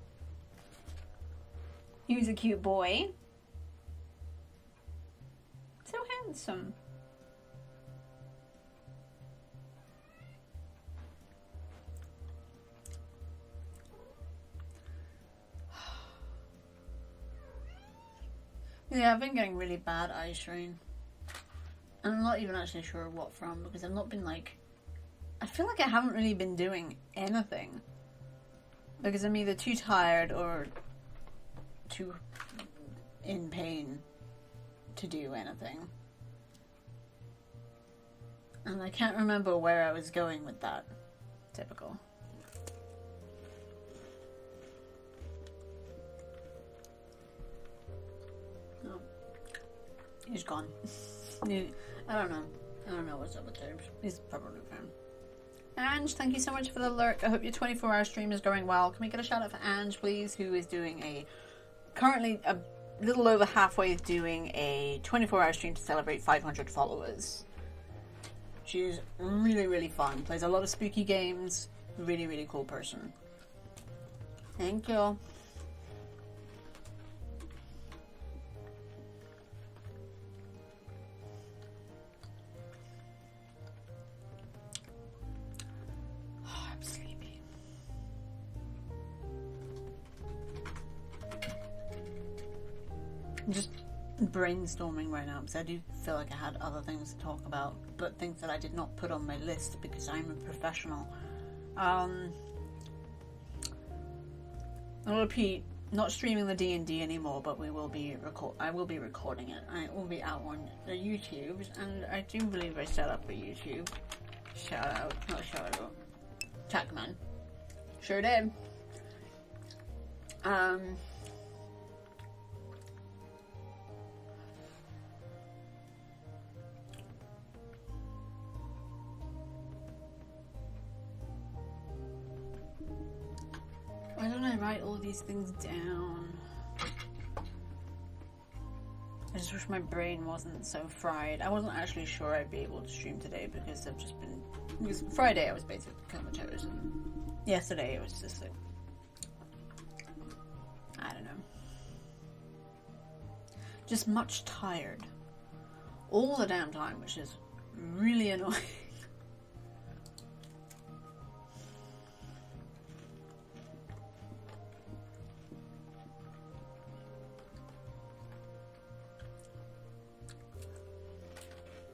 He was a cute boy. So handsome. Yeah, I've been getting really bad eye strain. And I'm not even actually sure what from, because I've not been like... I feel like I haven't really been doing anything. Because I'm either too tired or too in pain to do anything. And I can't remember where I was going with that. Typical. Oh. He's gone. I don't know. I don't know what's up with Turbs. He's probably fine. Ange, thank you so much for the lurk. I hope your 24-hour stream is going well. Can we get a shout out for Ange, please, who is doing currently a little over halfway doing a 24-hour stream to celebrate 500 followers. She's really, really fun. Plays a lot of spooky games. Really, really cool person. Thank you. I'm just brainstorming right now because I do feel like I had other things to talk about, but things that I did not put on my list because I'm a professional. I'll repeat, not streaming the D&D anymore, but I will be recording it. And it will be out on the YouTubes, and I do believe I set up a YouTube. Not shout out. Tackman. Sure did. Why don't I write all these things down? I just wish my brain wasn't so fried. I wasn't actually sure I'd be able to stream today because I've just been... Because Friday I was basically comatose, and yesterday it was just like... I don't know. Just much tired. All the damn time, which is really annoying.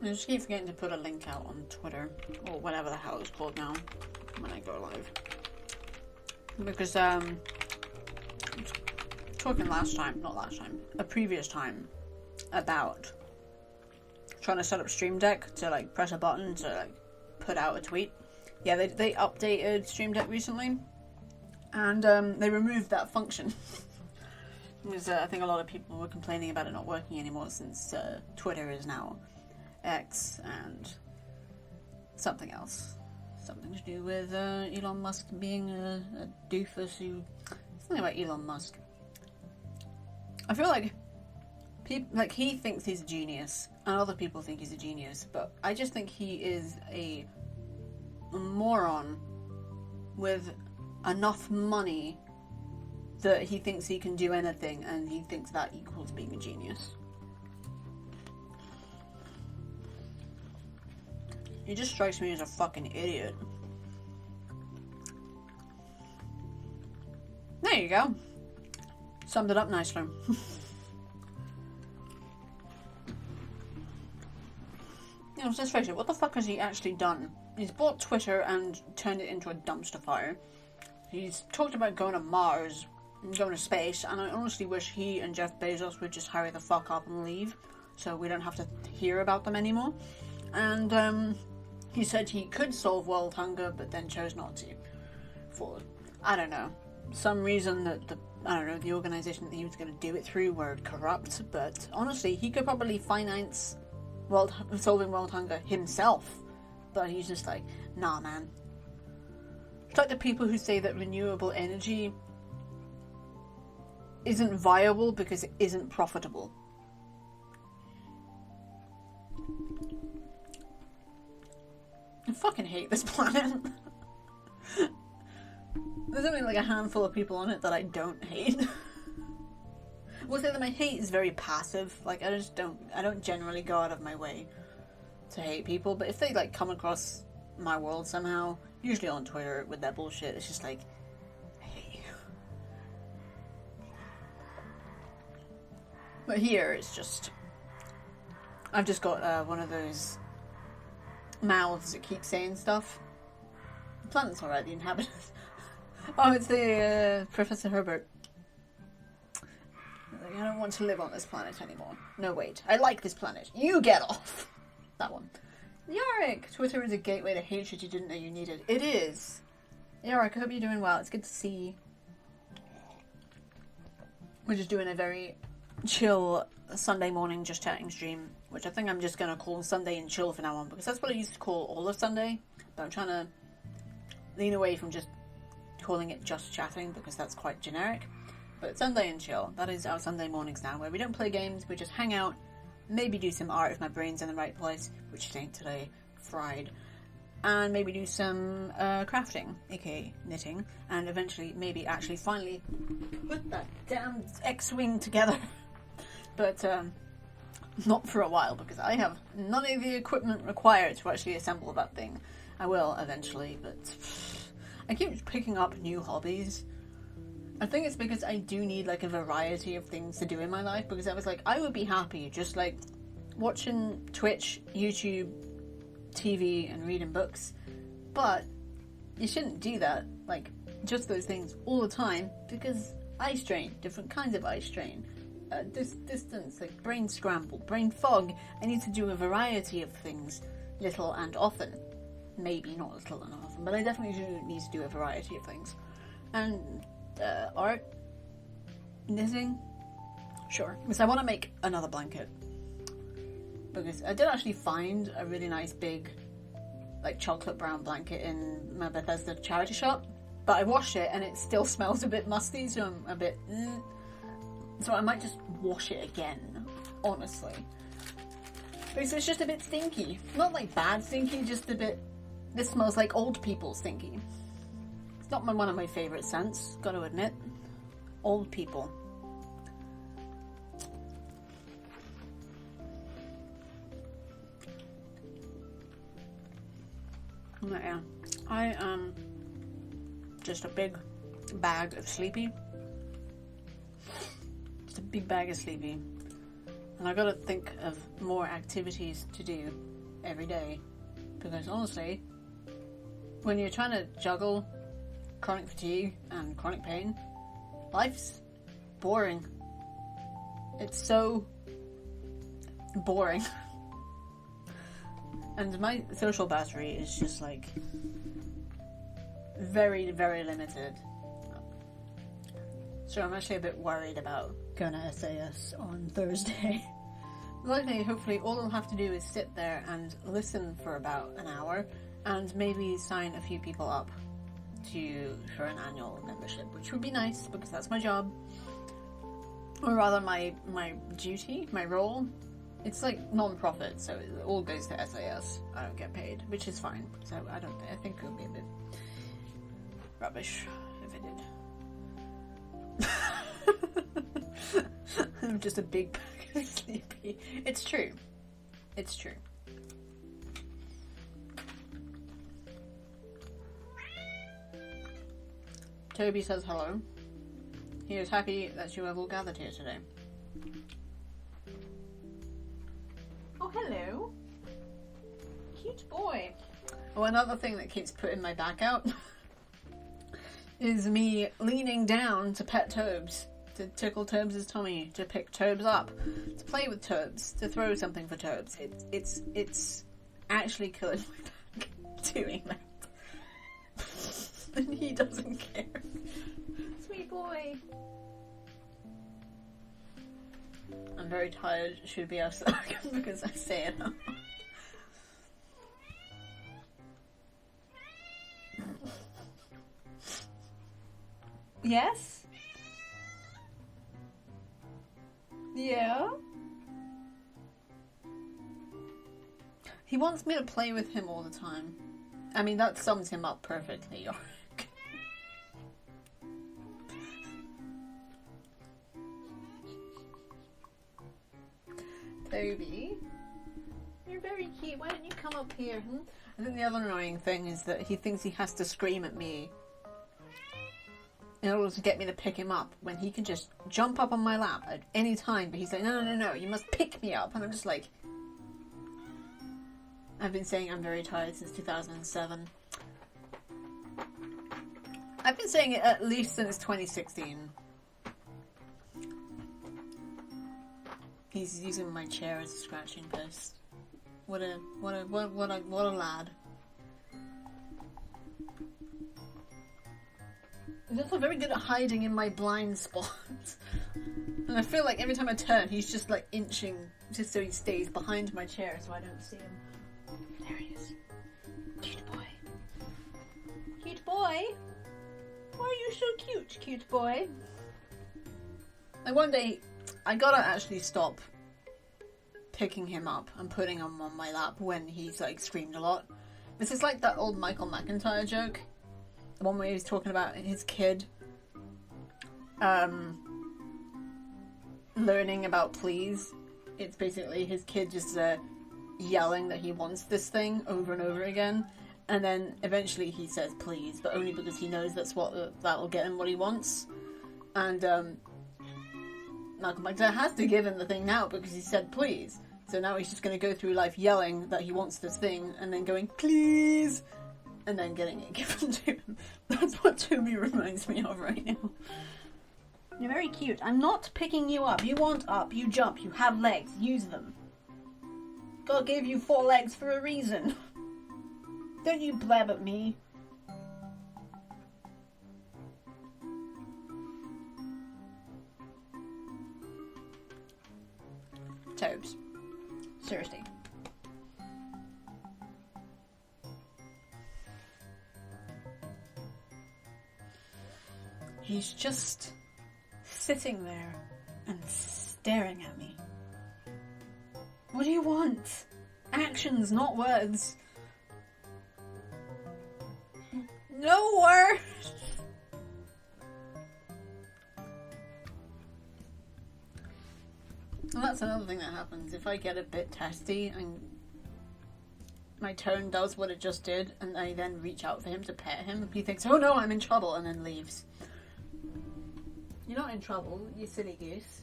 I just keep forgetting to put a link out on Twitter, or whatever the hell it's called now, when I go live. Because, talking a previous time, about trying to set up Stream Deck to, like, press a button to, like, put out a tweet. Yeah, they updated Stream Deck recently, and, they removed that function. Because, I think a lot of people were complaining about it not working anymore since, Twitter is now X and something else. Something to do with Elon Musk being a doofus who... Something about Elon Musk. I feel like he thinks he's a genius, and other people think he's a genius, but I just think he is a moron with enough money that he thinks he can do anything, and he thinks that equals being a genius. He just strikes me as a fucking idiot. There you go. Summed it up nicely. You know, let's face it, what the fuck has he actually done? He's bought Twitter and turned it into a dumpster fire. He's talked about going to Mars and going to space, and I honestly wish he and Jeff Bezos would just hurry the fuck up and leave, so we don't have to hear about them anymore. And, he said he could solve world hunger, but then chose not to. For, I don't know, some reason that the organization that he was going to do it through were corrupt, but honestly, he could probably finance solving world hunger himself, but he's just like, nah, man. It's like the people who say that renewable energy isn't viable because it isn't profitable. I fucking hate this planet. There's only like a handful of people on it that I don't hate. I will say that my hate is very passive. Like, I don't generally go out of my way to hate people, but if they like come across my world somehow, usually on Twitter with their bullshit, it's just like, I hate you. But here it's just, I've just got one of those mouths that keep saying stuff. The planet's alright, the inhabitants. Oh, it's the Professor Herbert. Like, I don't want to live on this planet anymore. No, wait. I like this planet. You get off. That one. Yarick! Twitter is a gateway to hatred you didn't know you needed. It is. Yarick, I hope you're doing well. It's good to see you. We're just doing a very chill Sunday morning just chatting stream, which I think I'm just going to call Sunday and chill from now on, because that's what I used to call all of Sunday. But I'm trying to lean away from just calling it just chatting, because that's quite generic. But Sunday and chill, that is our Sunday mornings now, where we don't play games, we just hang out, maybe do some art if my brain's in the right place, which it ain't today, fried, and maybe do some crafting, aka knitting, and eventually maybe actually finally put that damn X-Wing together. But not for a while, because I have none of the equipment required to actually assemble that thing. I will eventually, but I keep picking up new hobbies. I think it's because I do need like a variety of things to do in my life, because I was like, I would be happy just like watching Twitch, YouTube, TV and reading books, but you shouldn't do that, like just those things all the time, because eye strain, different kinds of eye strain, distance, like brain scramble, brain fog. I need to do a variety of things, little and often. Maybe not little and often, but I definitely do need to do a variety of things. And art, knitting, sure. Because I want to make another blanket. Because I did actually find a really nice big, like chocolate brown blanket in my Bethesda charity shop. But I washed it and it still smells a bit musty, so I'm a bit... So I might just wash it again, honestly. Because it's just a bit stinky. Not like bad stinky, just a bit... This smells like old people stinky. It's not one of my favourite scents, gotta admit. Old people. Yeah, I am just a big bag of sleepy. Just a big bag of sleepy. And I gotta think of more activities to do every day. Because honestly, when you're trying to juggle chronic fatigue and chronic pain, life's boring. It's so boring. And my social battery is just like very, very limited. So I'm actually a bit worried about going to SAS on Thursday. Luckily, hopefully, all I'll have to do is sit there and listen for about an hour and maybe sign a few people up for an annual membership, which would be nice because that's my job. Or rather, my duty, my role. It's like non-profit, so it all goes to SAS. I don't get paid, which is fine. So I think it would be a bit rubbish if it did. I'm just a big bag of sleepy. It's true. It's true. Toby says hello. He is happy that you have all gathered here today. Oh, hello. Cute boy. Oh, another thing that keeps putting my back out is me leaning down to pet Tobes, to tickle Tobes' tummy, to pick Tobes up, to play with Tobes, to throw something for Tobes. It's actually killing my back doing that. And he doesn't care. Sweet boy. I'm very tired, should be outside because I say it out. Yes? Yeah? He wants me to play with him all the time. I mean, that sums him up perfectly, Yorick. Toby, you're very cute. Why don't you come up here? I think the other annoying thing is that he thinks he has to scream at me in order to get me to pick him up, when he can just jump up on my lap at any time. But he's like, no, you must pick me up. And I'm just like, I've been saying I'm very tired since 2007. I've been saying it at least since 2016. He's using my chair as a scratching post. What a lad. He's also very good at hiding in my blind spots. And I feel like every time I turn, he's just like inching just so he stays behind my chair so I don't see him. There he is. Cute boy. Cute boy? Why are you so cute, cute boy? Like one day, I gotta actually stop picking him up and putting him on my lap when he's like screamed a lot. This is like that old Michael McIntyre joke. The one where he was talking about his kid learning about please. It's basically his kid just yelling that he wants this thing over and over again, and then eventually he says please, but only because he knows that'll get him what he wants. And Malcolm McIntyre has to give him the thing now because he said please. So now he's just going to go through life yelling that he wants this thing and then going please, and then getting it given to him. That's what Toby reminds me of right now. You're very cute. I'm not picking you up. You want up, you jump, you have legs, use them. God gave you 4 legs for a reason. Don't you blab at me. Tobes. Seriously. He's just sitting there and staring at me. What do you want? Actions, not words. No words! And that's another thing that happens. If I get a bit testy and my tone does what it just did, and I then reach out for him to pet him, he thinks, oh no, I'm in trouble, and then leaves. You're not in trouble, you silly goose.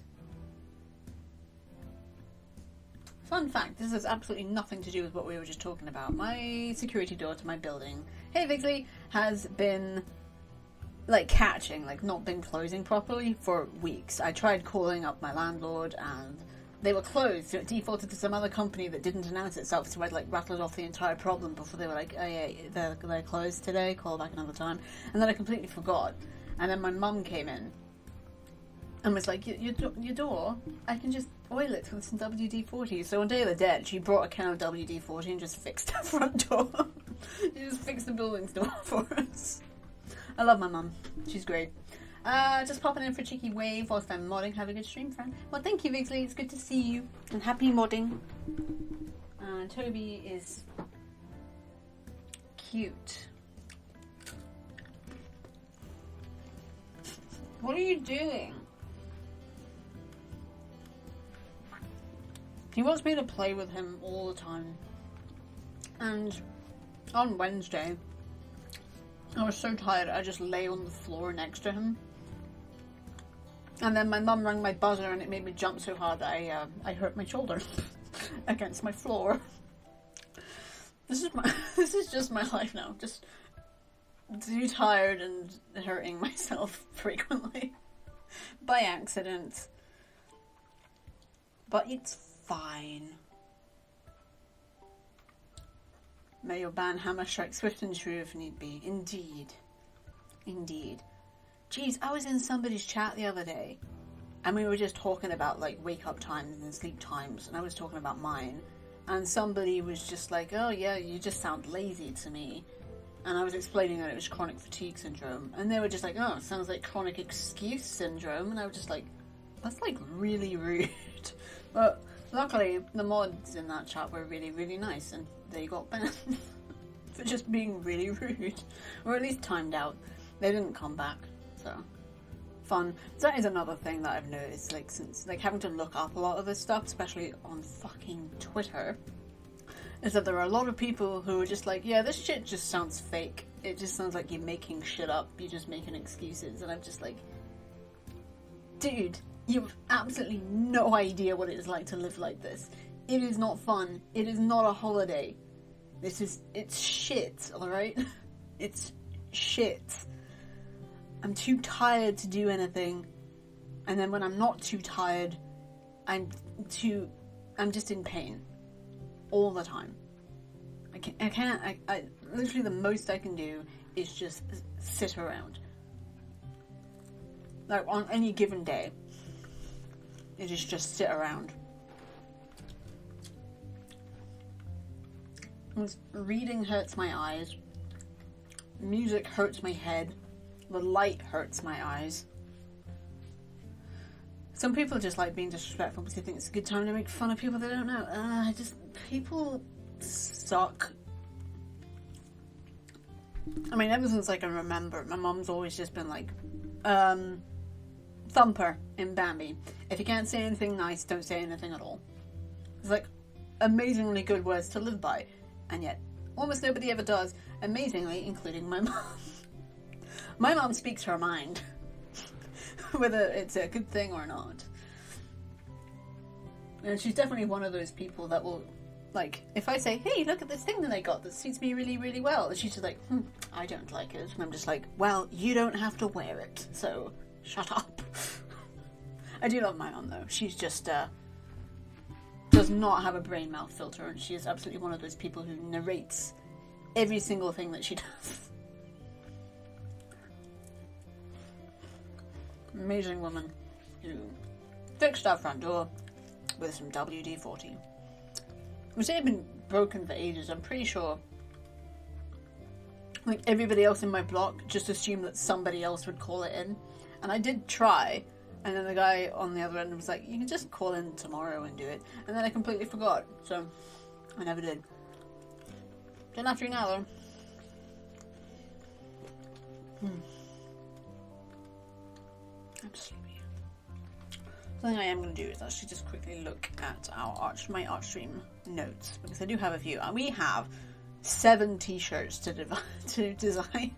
Fun fact, this has absolutely nothing to do with what we were just talking about. My security door to my building, hey Vigsley, has been catching, not been closing properly for weeks. I tried calling up my landlord and they were closed, so it defaulted to some other company that didn't announce itself, so I'd rattled off the entire problem before they were like, oh yeah, they're closed today, call back another time. And then I completely forgot. And then my mum came in and was like, your door, I can just oil it with some WD-40. So on Day of the Dead, she brought a can of WD-40 and just fixed our front door. She just fixed the building's door for us. I love my mum. She's great. Just popping in for a cheeky wave whilst I'm modding. Have a good stream, friend. Well, thank you, Vigsley. It's good to see you. And happy modding. Toby is cute. What are you doing? He wants me to play with him all the time. And on Wednesday, I was so tired, I just lay on the floor next to him. And then my mum rang my buzzer and it made me jump so hard that I hurt my shoulder against my floor. This is just my life now. Just too tired and hurting myself frequently. By accident. But it's fine. May your banhammer strike swift and true if need be. Indeed. Indeed. Jeez, I was in somebody's chat the other day, and we were just talking about, wake up times and sleep times, and I was talking about mine, and somebody was just like, oh yeah, you just sound lazy to me, and I was explaining that it was chronic fatigue syndrome, and they were just like, oh, it sounds like chronic excuse syndrome, and I was just like, that's, really rude. But luckily, the mods in that chat were really, really nice, and they got banned. for just being really rude. Or at least timed out. They didn't come back, so fun. So that is another thing that I've noticed, like, since, like, having to look up a lot of this stuff, especially on fucking Twitter, is that there are a lot of people who are just like, yeah, this shit just sounds fake. It just sounds like you're making shit up. You're just making excuses. And I'm just like, dude, you have absolutely no idea what it is like to live like this. It is not fun. It is not a holiday. It's shit, alright? It's shit. I'm too tired to do anything. And then when I'm not too tired, I'm just in pain. All the time. I literally the most I can do is just sit around. Like, on any given day, it is just sit around. Reading hurts my eyes. Music hurts my head. The light hurts my eyes. Some people just like being disrespectful because they think it's a good time to make fun of people they don't know. People suck. I mean, ever since I can remember, my mom's always just been like, Thumper in Bambi. If you can't say anything nice, don't say anything at all. It's like amazingly good words to live by. And yet, almost nobody ever does. Amazingly, including my mom. My mom speaks her mind. Whether it's a good thing or not. And she's definitely one of those people that will, like, if I say, hey, look at this thing that I got that suits me really, really well, she's just like, I don't like it. And I'm just like, well, you don't have to wear it, so shut up. I do love my mom, though. She's just, does not have a brain mouth filter, and she is absolutely one of those people who narrates every single thing that she does. Amazing woman who fixed our front door with some WD-40. Which had been broken for ages. I'm pretty sure, like, everybody else in my block just assumed that somebody else would call it in. And I did try, and then the guy on the other end was like, you can just call in tomorrow and do it. And then I completely forgot, so I never did. Don't have to now, though. I'm sleepy. Something I am going to do is actually just quickly look at my Archstream notes, because I do have a few. And we have 7 t-shirts to design.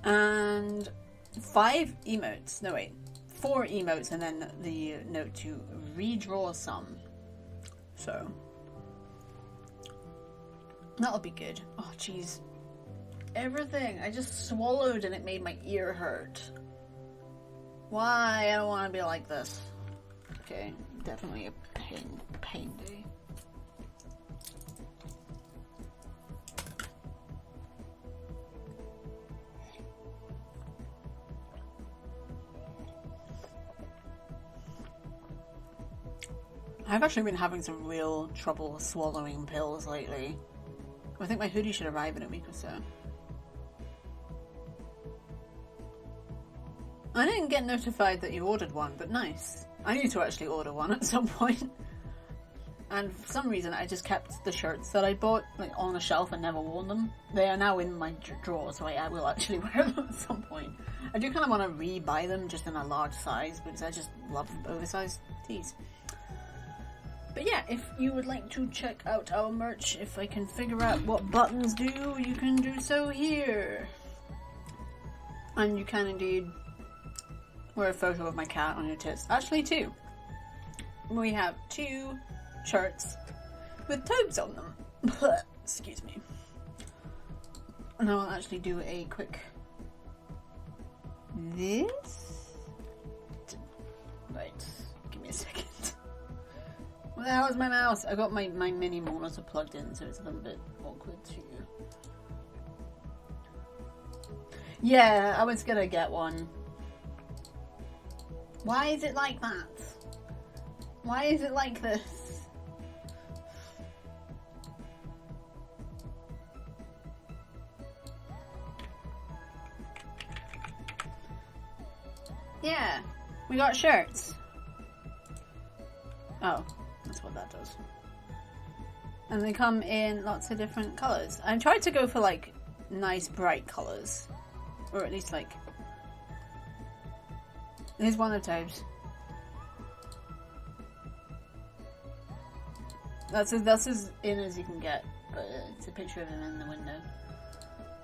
And 5 emotes. No, wait. 4 emotes, and then the note to redraw some. So that'll be good. Oh, jeez. Everything. I just swallowed and it made my ear hurt. Why? I don't want to be like this. Okay, definitely a pain day. I've actually been having some real trouble swallowing pills lately. I think my hoodie should arrive in a week or so. I didn't get notified that you ordered one, but nice. I need to actually order one at some point. And for some reason, I just kept the shirts that I bought, like, on a shelf and never worn them. They are now in my drawer, so I will actually wear them at some point. I do kind of want to re-buy them just in a large size, because I just love oversized tees. But yeah, if you would like to check out our merch, if I can figure out what buttons do, you can do so here. And you can indeed wear a photo of my cat on your tits. Actually, 2. We have 2 shirts with tubes on them. Excuse me. And I will actually do a quick this. Right, give me a second. Where the hell is my mouse? I got my mini monitor plugged in, so it's a little bit awkward to. Yeah, I was gonna get one. Why is it like that? Why is it like this? Yeah, we got shirts. Oh, that's what that does. And they come in lots of different colours. I tried to go for like nice bright colours. Or at least like... Here's one of Tobe's. That's as in as you can get, but it's a picture of him in the window.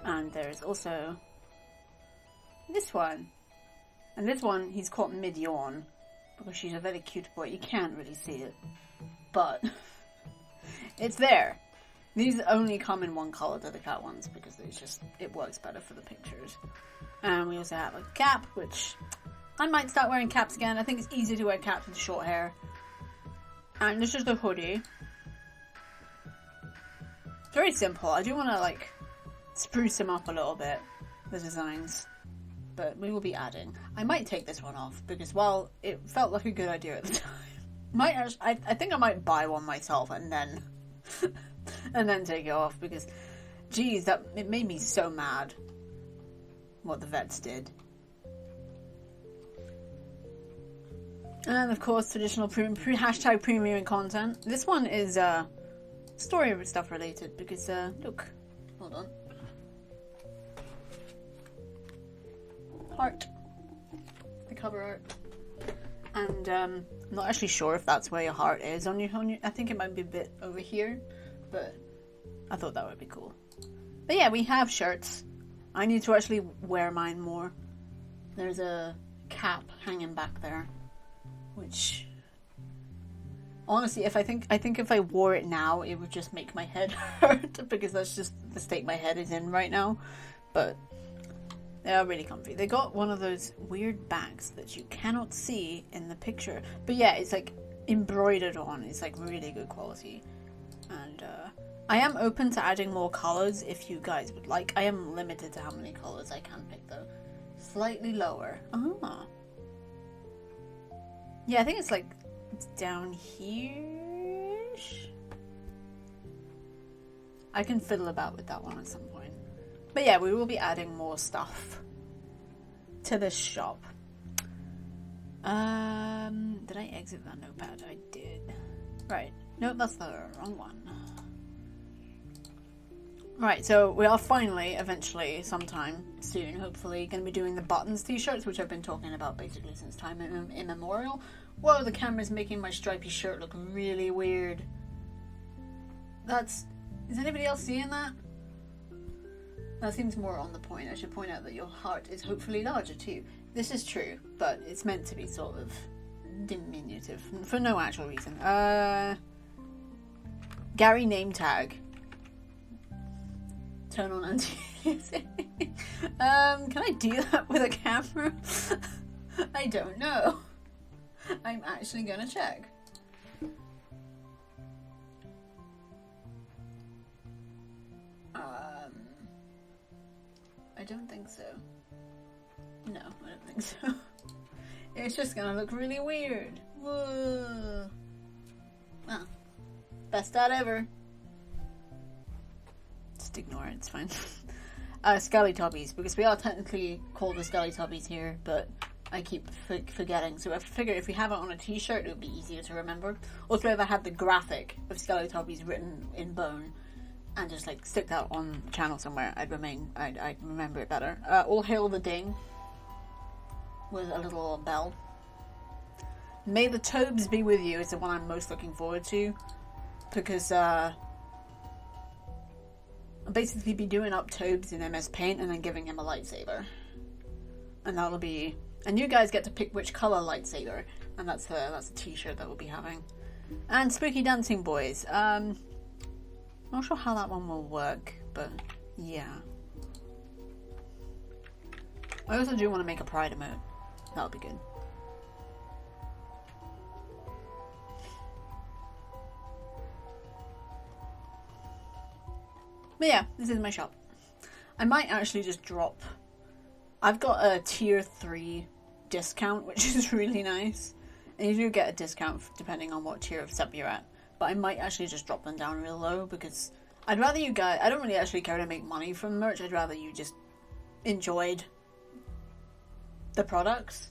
And there's also this one. And this one, he's caught mid-yawn, because she's a very cute boy. You can't really see it, but it's there. These only come in one colour, the cat ones, because it works better for the pictures. And we also have a cap, which I might start wearing caps again. I think it's easier to wear caps with short hair. And this is the hoodie. It's very simple. I do want to, like, spruce them up a little bit, the designs. But we will be adding. I might take this one off, because while it felt like a good idea at the time, I think I might buy one myself and then and then take it off, because geez, it made me so mad what the vets did. And of course, traditional hashtag premium content. This one is story stuff related, because look, hold on. Heart. The cover art. And I'm not actually sure if that's where your heart is on your I think it might be a bit over here, but I thought that would be cool. But yeah, we have shirts. I need to actually wear mine more. There's a cap hanging back there, which honestly, I think if I wore it now, it would just make my head hurt, because that's just the state my head is in right now. But they are really comfy. They got one of those weird bags that you cannot see in the picture. But yeah, it's like embroidered on. It's like really good quality. And I am open to adding more colours if you guys would like. I am limited to how many colours I can pick though. Slightly lower. Ah. Yeah, I think it's down here. I can fiddle about with that one at some point. But yeah, we will be adding more stuff to this shop. Did I exit that notepad? I did. Right. Nope, that's the wrong one. Right, so we are finally, eventually, sometime soon, hopefully, going to be doing the buttons t-shirts, which I've been talking about basically since time immemorial. Whoa, the camera's making my stripy shirt look really weird. Is anybody else seeing that? That seems more on the point. I should point out that your heart is hopefully larger too. This is true, but it's meant to be sort of diminutive for no actual reason. Gary name tag. Turn on anti-aliasing. Can I do that with a camera? I don't know. I'm actually gonna check. I don't think so. No, I don't think so. It's just gonna look really weird. Whoa. Ah, best ad ever. Just ignore it, it's fine. Skelly Tubbies, because we are technically called the Skelly Tubbies here, but I keep forgetting. So I figure if we have it on a t-shirt, it would be easier to remember. Also, if I had the graphic of Skelly Tubbies written in bone, and just stick that on the channel somewhere, I'd remember it better. All Hail the Ding with a little bell. May the Tobes be with you is the one I'm most looking forward to, because I'll basically be doing up Tobes in MS Paint and then giving him a lightsaber, and that'll be. And you guys get to pick which color lightsaber, and that's a t-shirt that we'll be having. And Spooky Dancing Boys. Not sure how that one will work, but yeah. I also do want to make a Pride emote. That'll be good. But yeah, this is my shop. I might actually just drop. I've got a tier 3 discount, which is really nice. And you do get a discount depending on what tier of sub you're at. But I might actually just drop them down real low, because I'd rather you guys... I don't really actually care to make money from merch. I'd rather you just enjoyed the products.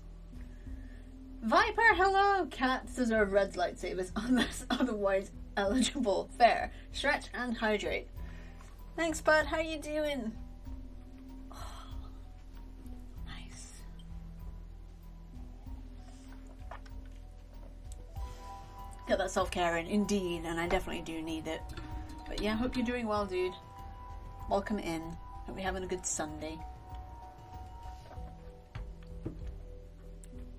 Viper, hello! Cats deserve red lightsabers unless otherwise eligible. Fair. Stretch and hydrate. Thanks, bud. How you doing? Oh, nice. Get that self-care in, indeed, and I definitely do need it. But yeah, hope you're doing well, dude. Welcome in. Hope you're having a good Sunday.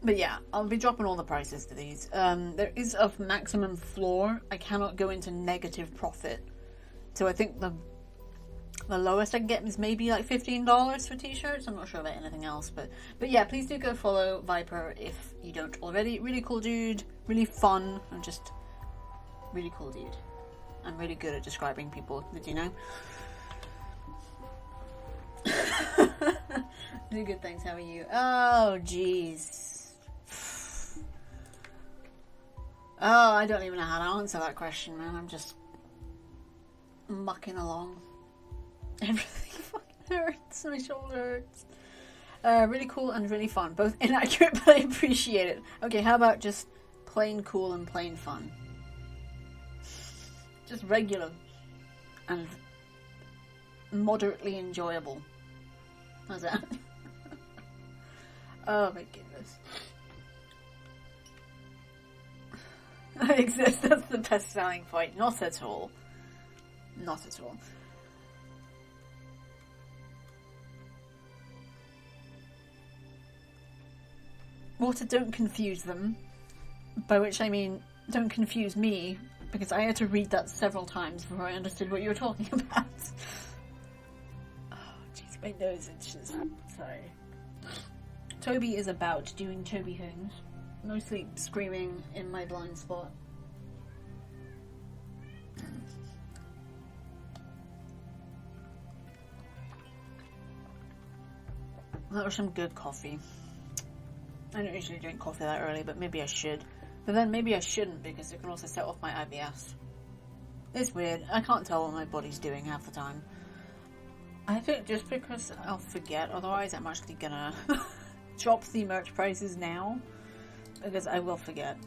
But yeah, I'll be dropping all the prices to these. There is a maximum floor. I cannot go into negative profit. So I think the lowest I can get is maybe like $15 for t-shirts. I'm not sure about anything else. But yeah, please do go follow Viper if you don't already. Really cool dude. Really fun. And just really cool dude. I'm really good at describing people, did you know? Do good, thanks. How are you? Oh, jeez. Oh, I don't even know how to answer that question, man. I'm just mucking along. Everything fucking hurts. My shoulder hurts. Really cool and really fun. Both inaccurate, but I appreciate it. Okay, how about just plain cool and plain fun? Just regular and moderately enjoyable. How's that? Oh my goodness. I exist, that's the best selling point. Not at all. Not at all. Water, don't confuse them. By which I mean, don't confuse me, because I had to read that several times before I understood what you were talking about. Oh, jeez, my nose itches. Sorry. Toby is about doing Toby things. Mostly screaming in my blind spot. That was some good coffee. I don't usually drink coffee that early, but maybe I should. But then maybe I shouldn't, because it can also set off my IBS. It's weird. I can't tell what my body's doing half the time. I think just because I'll forget, otherwise I'm actually gonna drop the merch prices now. Because I will forget.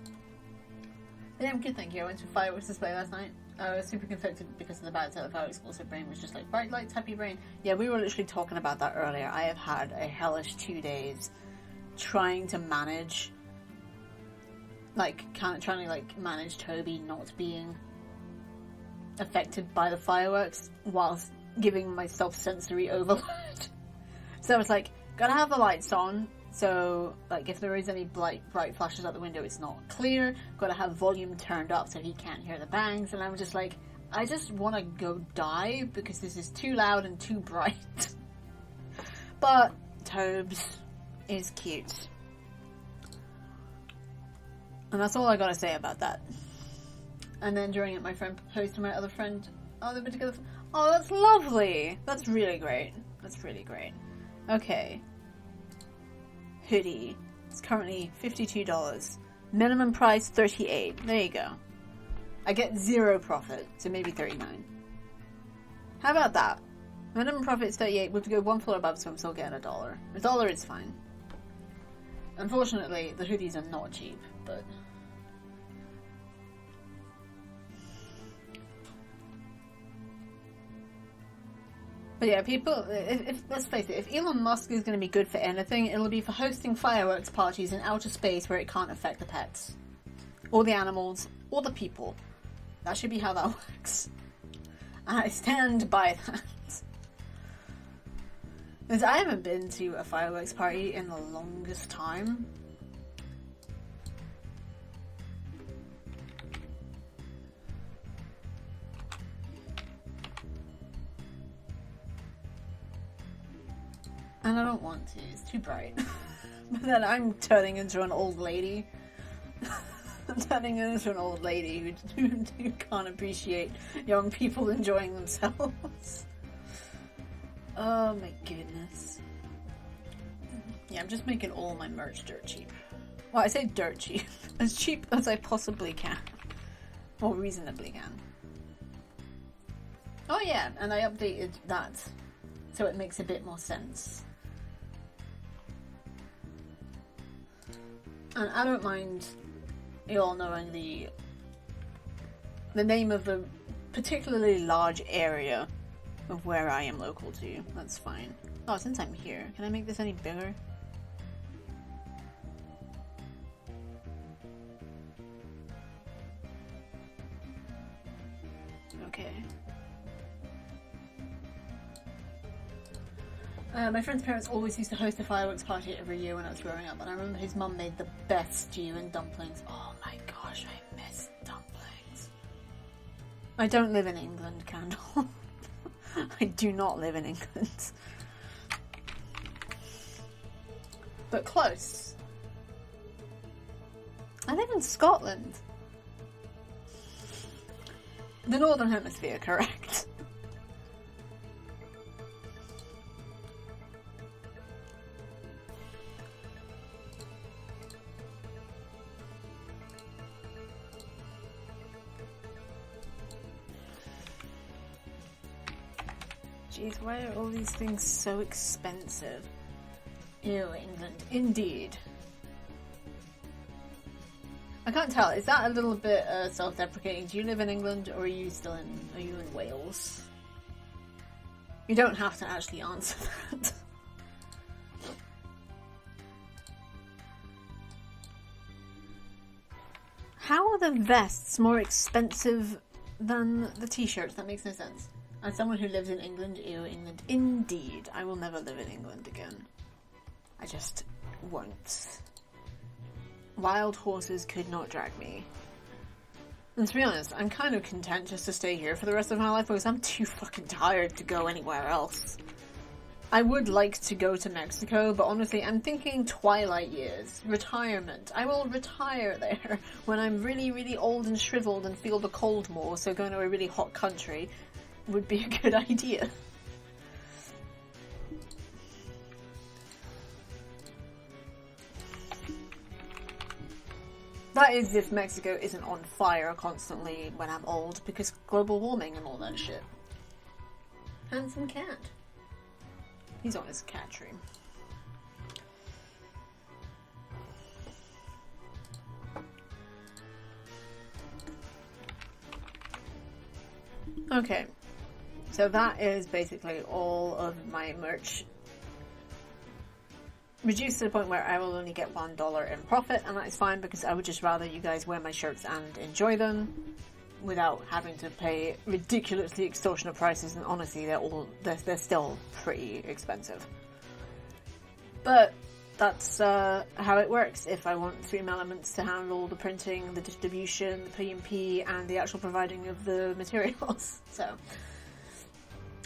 Yeah, I'm good, thank you. I went to a fireworks display last night. I was super conflicted because of the bad set of fireworks. Also, brain was just like, bright lights, happy brain. Yeah, we were literally talking about that earlier. I have had a hellish 2 days trying to manage, trying to manage Toby not being affected by the fireworks whilst giving myself sensory overload. So I was like, gotta have the lights on. So, if there is any bright flashes out the window, it's not clear. Got to have volume turned up so he can't hear the bangs. And I'm just like, I just want to go die because this is too loud and too bright. But Tobes is cute. And that's all I got to say about that. And then during it, my friend proposed to my other friend. Oh, they've been together. Oh, that's lovely. That's really great. That's really great. Okay. Hoodie. It's currently $52. Minimum price $38. There you go. I get 0 profit, so maybe $39. How about that? Minimum profit is $38. We have to go one floor above, so I'm still getting $1. $1 is fine. Unfortunately, the hoodies are not cheap, but yeah, people, let's face it, if Elon Musk is going to be good for anything, it'll be for hosting fireworks parties in outer space where it can't affect the pets. Or the animals, or the people. That should be how that works. And I stand by that. Because I haven't been to a fireworks party in the longest time. And I don't want to, it's too bright. But then I'm turning into an old lady. I'm turning into an old lady who can't appreciate young people enjoying themselves. Oh my goodness. Yeah, I'm just making all my merch dirt cheap. Well, I say dirt cheap. As cheap as I possibly can. Or reasonably can. Oh yeah, and I updated that so it makes a bit more sense. And I don't mind you all knowing the the name of a particularly large area of where I am local to. That's fine. Oh, since I'm here, can I make this any bigger? Okay. My friend's parents always used to host a fireworks party every year when I was growing up, and I remember his mum made the best stew and dumplings. Oh my gosh, I miss dumplings. I don't live in England, Candle. I do not live in England. But close. I live in Scotland. The Northern Hemisphere, correct. Jeez, why are all these things so expensive? Ew, England. Indeed. I can't tell. Is that a little bit self-deprecating? Do you live in England, or are you in Wales? You don't have to actually answer that. How are the vests more expensive than the t-shirts? That makes no sense. As someone who lives in England, ew, England. Indeed. I will never live in England again. I just won't. Wild horses could not drag me. And to be honest, I'm kind of content just to stay here for the rest of my life because I'm too fucking tired to go anywhere else. I would like to go to Mexico, but honestly, I'm thinking twilight years. Retirement. I will retire there when I'm really, really old and shriveled and feel the cold more, so going to a really hot country would be a good idea. That is if Mexico isn't on fire constantly when I'm old, because global warming and all that shit. Handsome cat. He's on his cat tree. Okay. So that is basically all of my merch. Reduced to the point where I will only get $1 in profit, and that is fine because I would just rather you guys wear my shirts and enjoy them without having to pay ridiculously extortionate prices, and honestly they're still pretty expensive. But that's how it works if I want Stream Elements to handle the printing, the distribution, the P&P, and the actual providing of the materials. So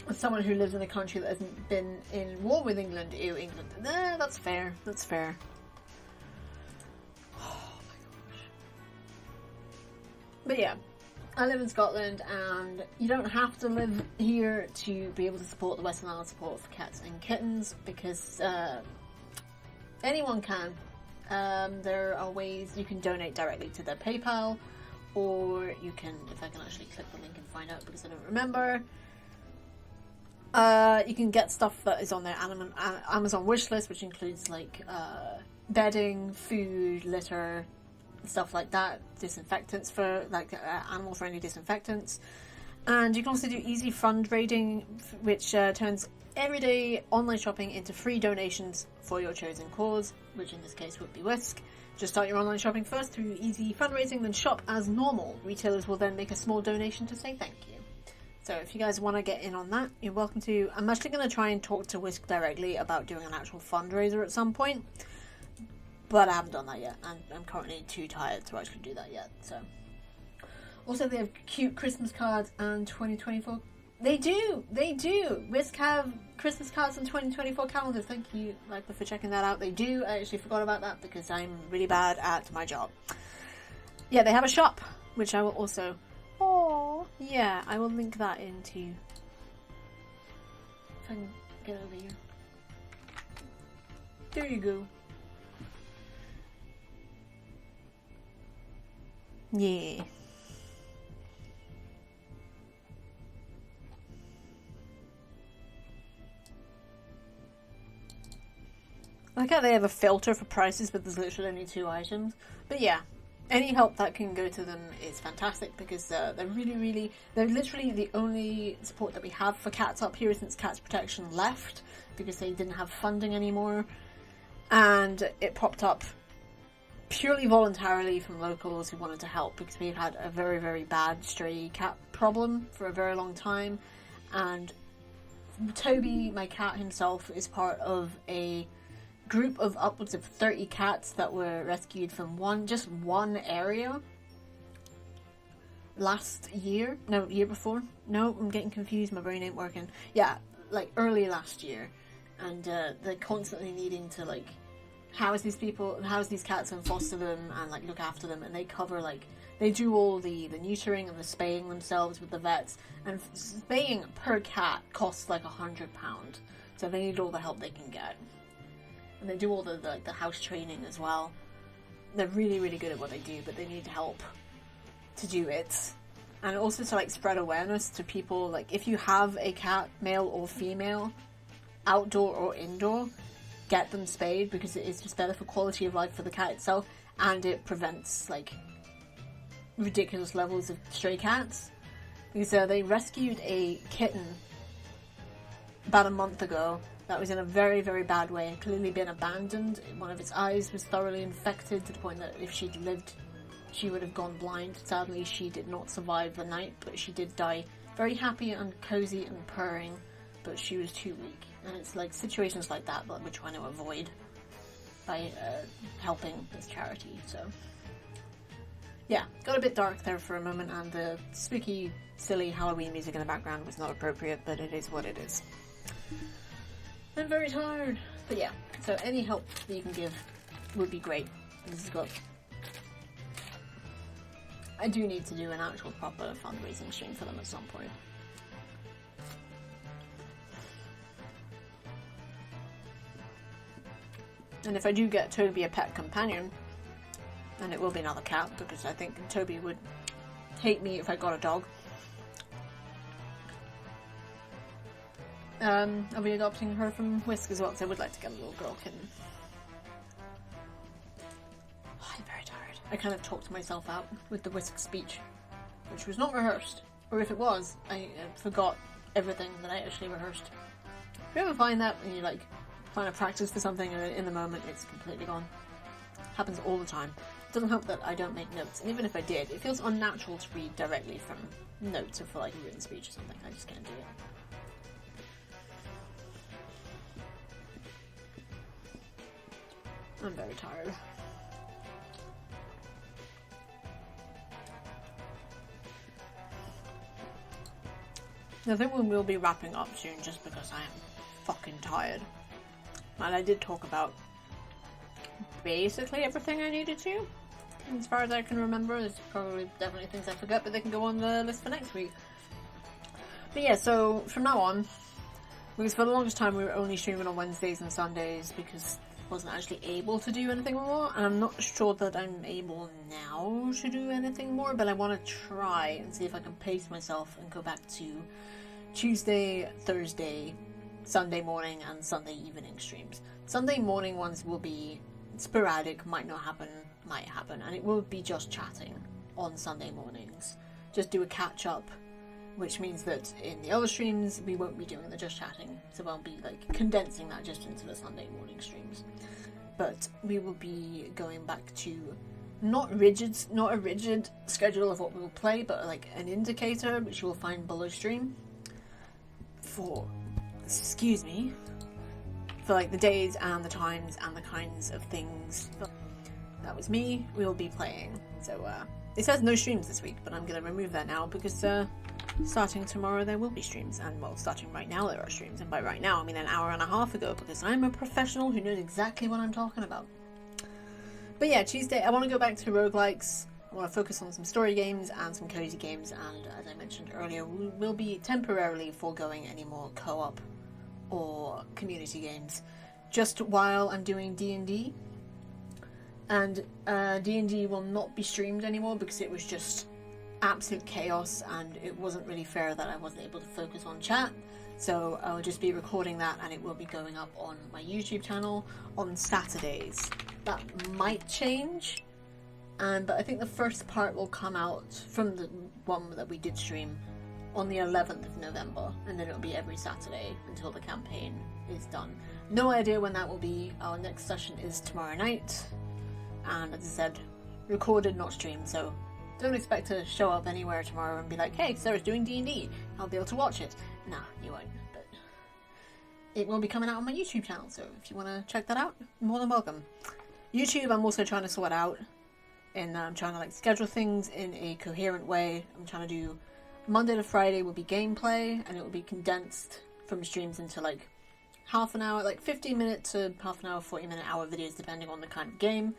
as someone who lives in a country that hasn't been in war with England, ew, England. Nah, that's fair. That's fair. Oh my gosh. But yeah, I live in Scotland, and you don't have to live here to be able to support the Western Island support for cats and kittens, because anyone can. There are ways you can donate directly to their PayPal, or you can, if I can actually click the link and find out because I don't remember. You can get stuff that is on their Amazon wish list, which includes like bedding, food, litter, stuff like that, disinfectants for like animal-friendly disinfectants, and you can also do easy fundraising, which turns everyday online shopping into free donations for your chosen cause, which in this case would be Whisk. Just start your online shopping first through easy fundraising, then shop as normal. Retailers will then make a small donation to say thank you. So if you guys want to get in on that, you're welcome to. I'm actually going to try and talk to Whisk directly about doing an actual fundraiser at some point, but I haven't done that yet, and I'm currently too tired to actually do that yet. So, also they have cute Christmas cards and 2024. They do. Whisk have Christmas cards and 2024 calendars. Thank you, Michael, for checking that out. They do. I actually forgot about that because I'm really bad at my job. Yeah, they have a shop, which I will also. Oh, yeah, I will link that into. If I can get over here. There you go. Yeah. I like how they have a filter for prices, but there's literally only 2 items. But yeah, any help that can go to them is fantastic, because they're literally the only support that we have for cats up here since Cats Protection left, because they didn't have funding anymore, and it popped up purely voluntarily from locals who wanted to help, because we've had a very, very bad stray cat problem for a very long time. And Toby, my cat himself, is part of a group of upwards of 30 cats that were rescued from one area year before. No, I'm getting confused, my brain ain't working. Yeah, like early last year. And they're constantly needing to like house these cats and foster them and like look after them, and they cover like, they do all the neutering and the spaying themselves with the vets, and spaying per cat costs like £100, so they need all the help they can get. And they do all the house training as well. They're really, really good at what they do, but they need help to do it. And also to like spread awareness to people, like if you have a cat, male or female, outdoor or indoor, get them spayed, because it is just better for quality of life for the cat itself, and it prevents like ridiculous levels of stray cats. Because they rescued a kitten about a month ago that was in a very, very bad way and clearly been abandoned. One of its eyes was thoroughly infected to the point that if she'd lived, she would have gone blind. Sadly, she did not survive the night, but she did die very happy and cozy and purring, but she was too weak. And it's like situations like that we're trying to avoid by helping this charity. So yeah, got a bit dark there for a moment, and the spooky, silly Halloween music in the background was not appropriate, but it is what it is. I'm very tired. But yeah, so any help that you can give would be great. I do need to do an actual proper fundraising stream for them at some point. And if I do get Toby a pet companion, and it will be another cat, because I think Toby would hate me if I got a dog. I'll be adopting her from Whisk as well, because I would like to get a little girl kitten. Oh, I'm very tired. I kind of talked myself out with the Whisk speech, which was not rehearsed. Or if it was, I forgot everything that I actually rehearsed. If you ever find that when you like trying to practice for something and in the moment it's completely gone? Happens all the time. It doesn't help that I don't make notes, and even if I did, it feels unnatural to read directly from notes or for like a written speech or something. I just can't do it. I'm very tired. I think we will be wrapping up soon, just because I am fucking tired. And I did talk about basically everything I needed to, as far as I can remember. There's probably definitely things I forgot, but they can go on the list for next week. But yeah, so from now on, because for the longest time we were only streaming on Wednesdays and Sundays because I wasn't actually able to do anything more, and I'm not sure that I'm able now to do anything more, but I want to try and see if I can pace myself and go back to Tuesday, Thursday, Sunday morning and Sunday evening streams. Sunday morning ones will be sporadic, might not happen, might happen, and it will be just chatting on Sunday mornings. Just do a catch up, which means that in the other streams we won't be doing the just chatting, so I'll be like condensing that just into the Sunday morning streams. But we will be going back to not a rigid schedule of what we will play, but like an indicator which you will find below stream for like the days and the times and the kinds of things that was me we will be playing. So it says no streams this week, but I'm going to remove that now because starting tomorrow there will be streams, and well, starting right now there are streams, and by right now I mean an hour and a half ago, because I'm a professional who knows exactly what I'm talking about. But yeah, Tuesday I want to go back to roguelikes. I want to focus on some story games and some cozy games, and as I mentioned earlier, we will be temporarily foregoing any more co-op or community games just while I'm doing D&D. And D&D will not be streamed anymore because it was just absolute chaos and it wasn't really fair that I wasn't able to focus on chat. So I'll just be recording that, and it will be going up on my YouTube channel on Saturdays. That might change
But I think the first part will come out from the one that we did stream on the 11th of November, and then it'll be every Saturday until the campaign is done. No idea when that will be. Our next session is tomorrow night, and as I said, recorded, not streamed, so don't expect to show up anywhere tomorrow and be like, hey, Sarah's doing D&D, I'll be able to watch it. Nah, you won't, but it will be coming out on my YouTube channel, so if you want to check that out, more than welcome. YouTube, I'm also trying to sort out, and I'm trying to schedule things in a coherent way. I'm trying to do Monday to Friday will be gameplay, and it will be condensed from streams into half an hour, 15 minute to half an hour, 40-minute, hour videos, depending on the kind of game.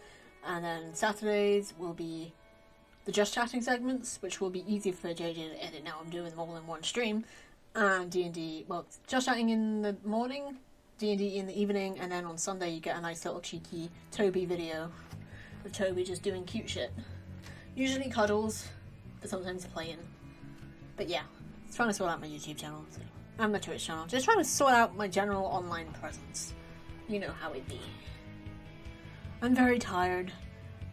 And then Saturdays will be the Just Chatting segments, which will be easy for JJ to edit now. I'm doing them all in one stream. And D&D, well, Just Chatting in the morning, D&D in the evening, and then on Sunday you get a nice little cheeky Toby video of Toby just doing cute shit. Usually cuddles, but sometimes playing. But yeah, trying to sort out my YouTube channel, and my Twitch channel. Just trying to sort out my general online presence. You know how it be. I'm very tired.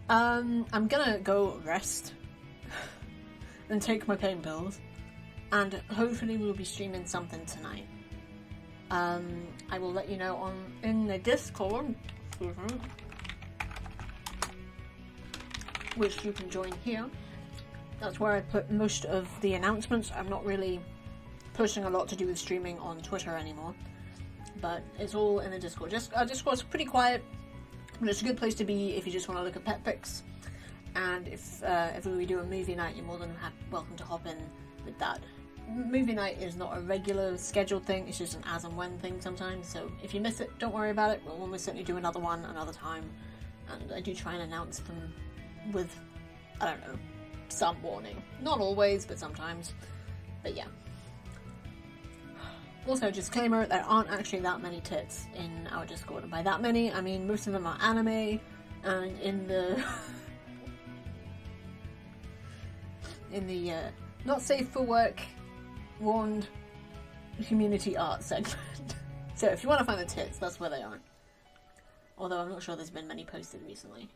I'm gonna go rest and take my pain pills, and hopefully we'll be streaming something tonight. I will let you know in the Discord, which you can join here. That's where I put most of the announcements. I'm not really posting a lot to do with streaming on Twitter anymore, but it's all in the Discord. Discord's pretty quiet, but it's a good place to be if you just want to look at pet pics. And if we do a movie night, you're more than welcome to hop in with that. Movie night is not a regular scheduled thing, it's just an as and when thing sometimes, so if you miss it, don't worry about it. We'll almost certainly do another one another time, and I do try and announce them with, I don't know, some warning. Not always, but sometimes. But yeah. Also, disclaimer, there aren't actually that many tits in our Discord, and by that many, I mean most of them are anime, and in the not safe for work, warned community art segment. So if you want to find the tits, that's where they are. Although I'm not sure there's been many posted recently.